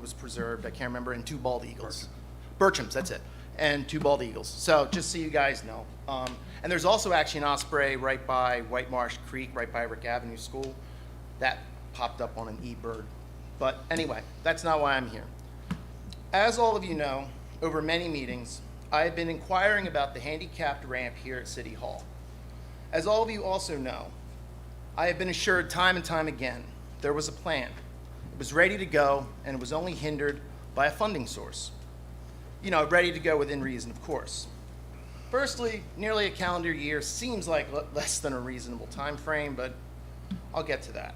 was preserved, I can't remember, and 2 bald eagles. Bertram's, that's it, and 2 bald eagles. So just so you guys know. And there's also actually an osprey right by White Marsh Creek, right by Rick Avenue School. That popped up on an eBird. But anyway, that's not why I'm here. As all of you know, over many meetings, I have been inquiring about the handicapped ramp here at City Hall. As all of you also know, I have been assured time and time again there was a plan. It was ready to go, and it was only hindered by a funding source. You know, ready to go within reason, of course. Firstly, nearly a calendar year seems like less than a reasonable time frame, but I'll get to that.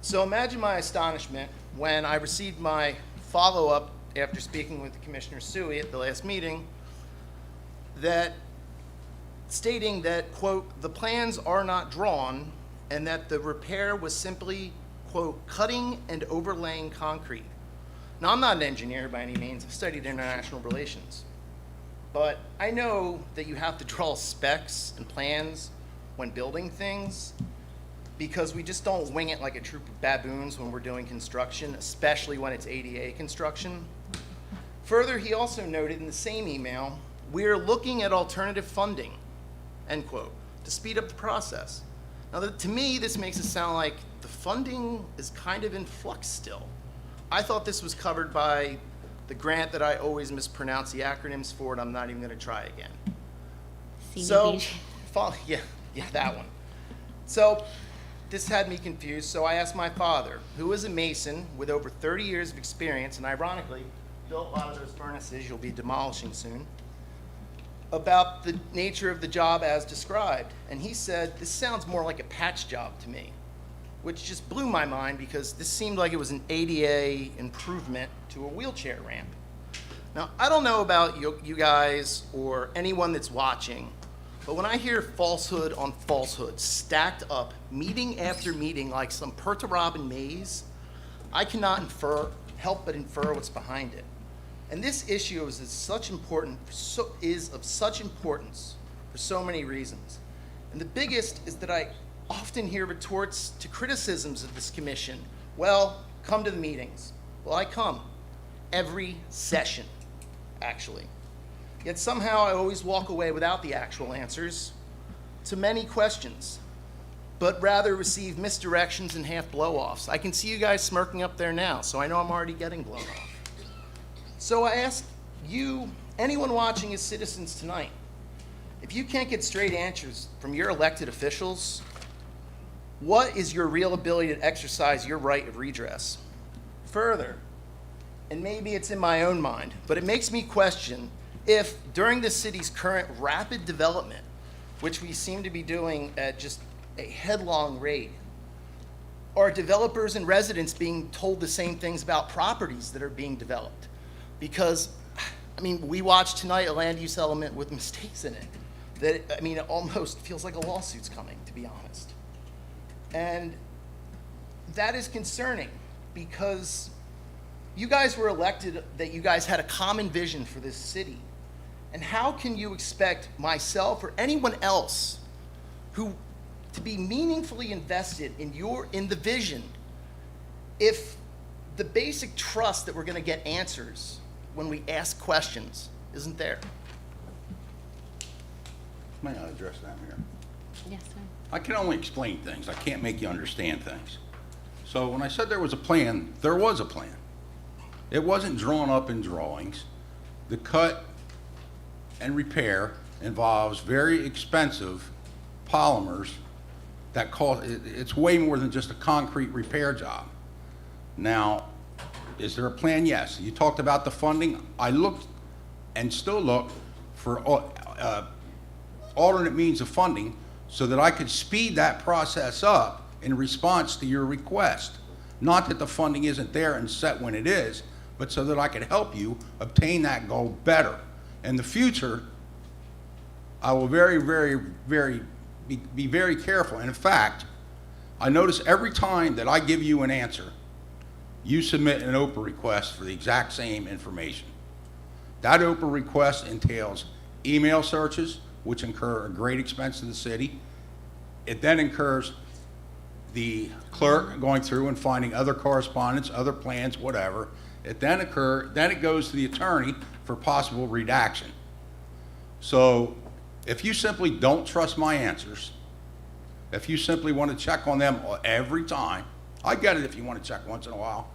So imagine my astonishment when I received my follow-up after speaking with Commissioner Suey at the last meeting, that stating that, quote, the plans are not drawn and that the repair was simply, quote, cutting and overlaying concrete. Now, I'm not an engineer by any means. I've studied international relations. But I know that you have to draw specs and plans when building things, because we just don't wing it like a troop of baboons when we're doing construction, especially when it's ADA construction. Further, he also noted in the same email, we're looking at alternative funding, end quote, to speed up the process. Now, to me, this makes it sound like the funding is kind of in flux still. I thought this was covered by the grant that I always mispronounce the acronyms for, and I'm not even going to try again. CDBG. Yeah, that one. So this had me confused, so I asked my father, who is a mason with over 30 years of experience, and ironically, built a lot of those furnaces you'll be demolishing soon, about the nature of the job as described. And he said, this sounds more like a patch job to me, which just blew my mind because this seemed like it was an ADA improvement to a wheelchair ramp. Now, I don't know about you guys or anyone that's watching, but when I hear falsehood on falsehood stacked up meeting after meeting like some Perturabin maze, I cannot help but infer what's behind it. And this issue is of such importance for so many reasons. And the biggest is that I often hear retorts to criticisms of this commission. Well, come to the meetings. Well, I come every session, actually. Yet somehow I always walk away without the actual answers to many questions, but rather receive misdirections and half blow-offs. I can see you guys smirking up there now, so I know I'm already getting blown off. So I ask you, anyone watching as citizens tonight, if you can't get straight answers from your elected officials, what is your real ability to exercise your right of redress? Further, and maybe it's in my own mind, but it makes me question if during the city's current rapid development, which we seem to be doing at just a headlong rate, are developers and residents being told the same things about properties that are being developed? Because, I mean, we watched tonight a land use element with mistakes in it. That, I mean, it almost feels like a lawsuit's coming, to be honest. And that is concerning because you guys were elected that you guys had a common vision for this city. And how can you expect myself or anyone else who to be meaningfully invested in the vision if the basic trust that we're going to get answers when we ask questions isn't there? May I address that, Mayor? Yes, sir. I can only explain things. I can't make you understand things. So when I said there was a plan, there was a plan. It wasn't drawn up in drawings. The cut and repair involves very expensive polymers that cost, it's way more than just a concrete repair job. Now, is there a plan? Yes. You talked about the funding. I looked and still look for alternate means of funding so that I could speed that process up in response to your request. Not that the funding isn't there and set when it is, but so that I could help you obtain that goal better. In the future, I will be very careful. And in fact, I notice every time that I give you an answer, you submit an OPA request for the exact same information. That OPA request entails email searches, which incur a great expense to the city. It then incurs the clerk going through and finding other correspondence, other plans, whatever. Then it goes to the attorney for possible redaction. So if you simply don't trust my answers, if you simply want to check on them every time, I get it if you want to check once in a while,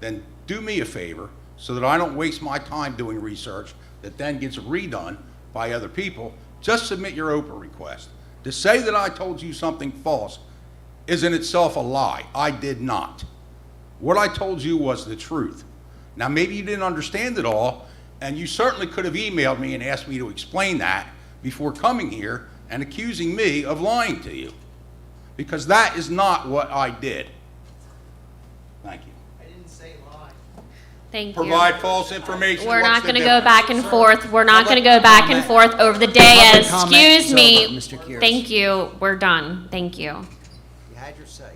then do me a favor so that I don't waste my time doing research that then gets redone by other people. Just submit your OPA request. To say that I told you something false is in itself a lie. I did not. What I told you was the truth. Now, maybe you didn't understand it all, and you certainly could have emailed me and asked me to explain that before coming here and accusing me of lying to you, because that is not what I did. Thank you. I didn't say lie. Thank you. Provide false information. We're What's not the going to go difference? back and forth. We're not going to go back and forth over the day. Public comment Excuse is me. over, Mr. Kears. Thank you. We're done. Thank you. You had your say.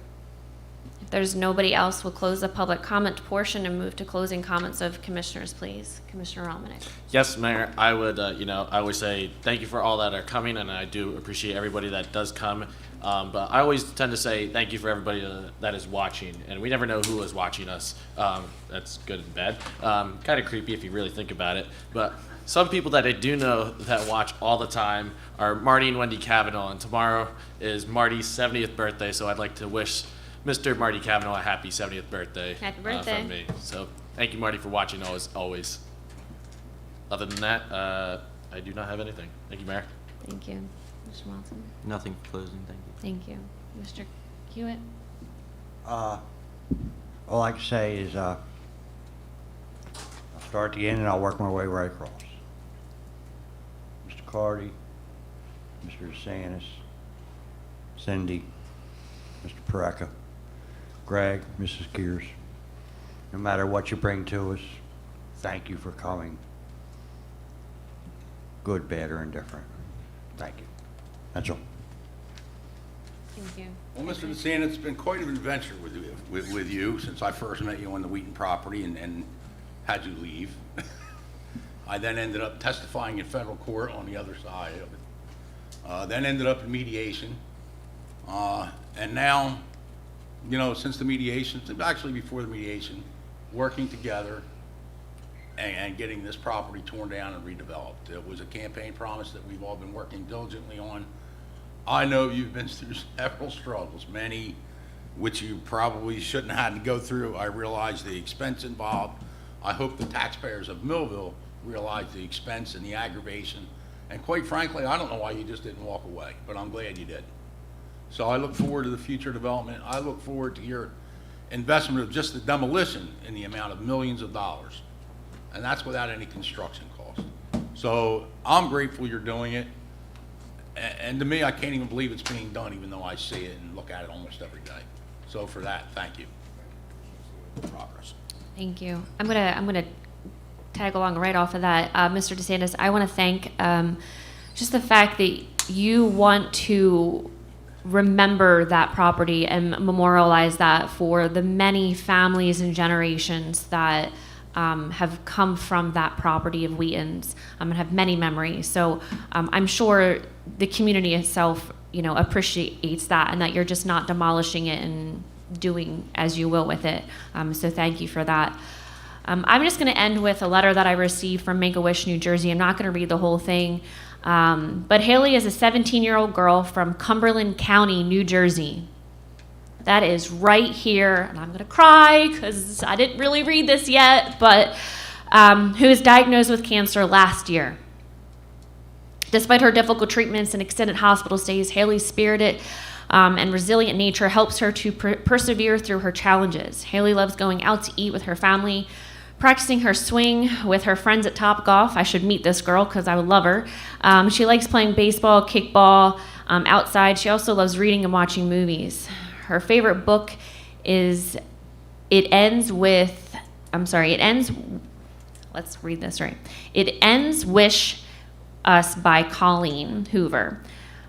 If there's nobody else, we'll close the public comment portion and move to closing comments of commissioners, please. Commissioner Romanek. Yes, Mayor, I would, I always say thank you for all that are coming, and I do appreciate everybody that does come. But I always tend to say thank you for everybody that is watching, and we never know who is watching us. That's good and bad. Kind of creepy if you really think about it. But some people that I do know that watch all the time are Marty and Wendy Cavanaugh, and tomorrow is Marty's 70th birthday, so I'd like to wish Mr. Marty Cavanaugh a happy 70th birthday. Happy birthday. From me. So thank you, Marty, for watching always. Other than that, I do not have anything. Thank you, Mayor. Thank you. Mr. Watson. Nothing for closing, thank you. Thank you. Mr. Hewitt. All I can say is, I'll start at the end and I'll work my way right across. Mr. Cardy, Mr. DeSantis, Cindy, Mr. Parecka, Greg, Mrs. Kears, no matter what you bring to us, thank you for coming. Good, bad, or indifferent. Thank you. That's all. Thank you. Well, Mr. DeSantis, it's been quite an adventure with you since I first met you on the Wheaton property and had you leave. I then ended up testifying in federal court on the other side of it. Then ended up in mediation. And now, since the mediation, actually before the mediation, working together and getting this property torn down and redeveloped. It was a campaign promise that we've all been working diligently on. I know you've been through several struggles, many which you probably shouldn't have had to go through. I realize the expense involved. I hope the taxpayers of Millville realize the expense and the aggravation. And quite frankly, I don't know why you just didn't walk away, but I'm glad you did. So I look forward to the future development. I look forward to your investment of just the demolition in the amount of millions of dollars. And that's without any construction cost. So I'm grateful you're doing it. And to me, I can't even believe it's being done, even though I see it and look at it almost every day. So for that, thank you. Progress. Thank you. I'm gonna tag along right off of that, Mr. DeSantis. I want to thank just the fact that you want to remember that property and memorialize that for the many families and generations that have come from that property of Wheaton's and have many memories. So I'm sure the community itself, appreciates that, and that you're just not demolishing it and doing as you will with it. So thank you for that. I'm just going to end with a letter that I received from Make-A-Wish, New Jersey. I'm not going to read the whole thing. But Haley is a 17-year-old girl from Cumberland County, New Jersey. That is right here, and I'm going to cry because I didn't really read this yet, but who was diagnosed with cancer last year. Despite her difficult treatments and extended hospital stays, Haley's spirited and resilient nature helps her to persevere through her challenges. Haley loves going out to eat with her family, practicing her swing with her friends at Topgolf. I should meet this girl because I would love her. She likes playing baseball, kickball, outside. She also loves reading and watching movies. Her favorite book is it ends with, let's read this right. It ends Wish Us by Colleen Hoover.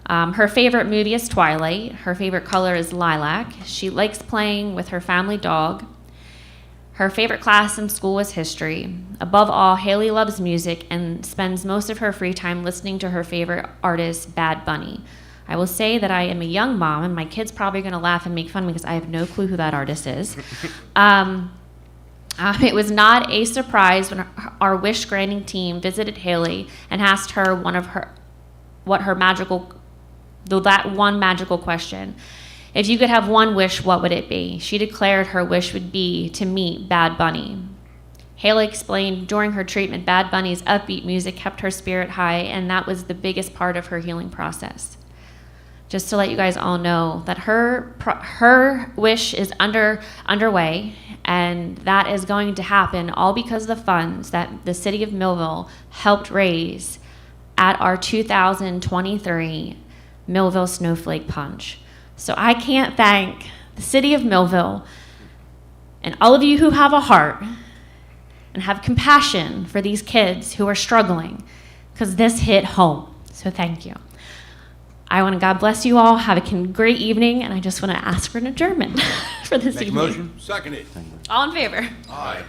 Her favorite movie is Twilight. Her favorite color is lilac. She likes playing with her family dog. Her favorite class in school is history. Above all, Haley loves music and spends most of her free time listening to her favorite artist, Bad Bunny. I will say that I am a young mom, and my kid's probably going to laugh and make fun of me because I have no clue who that artist is. It was not a surprise when our wish granting team visited Haley and asked her that one magical question. If you could have one wish, what would it be? She declared her wish would be to meet Bad Bunny. Haley explained during her treatment, Bad Bunny's upbeat music kept her spirit high, and that was the biggest part of her healing process. Just to let you guys all know that her wish is underway, and that is going to happen all because of the funds that the city of Millville helped raise at our 2023 Millville Snowflake Punch. So I can't thank the city of Millville and all of you who have a heart and have compassion for these kids who are struggling, because this hit home. So thank you. I want to God bless you all. Have a great evening, and I just want to ask for an adjournment for this Make a evening. motion? Second it. All in favor? Aye.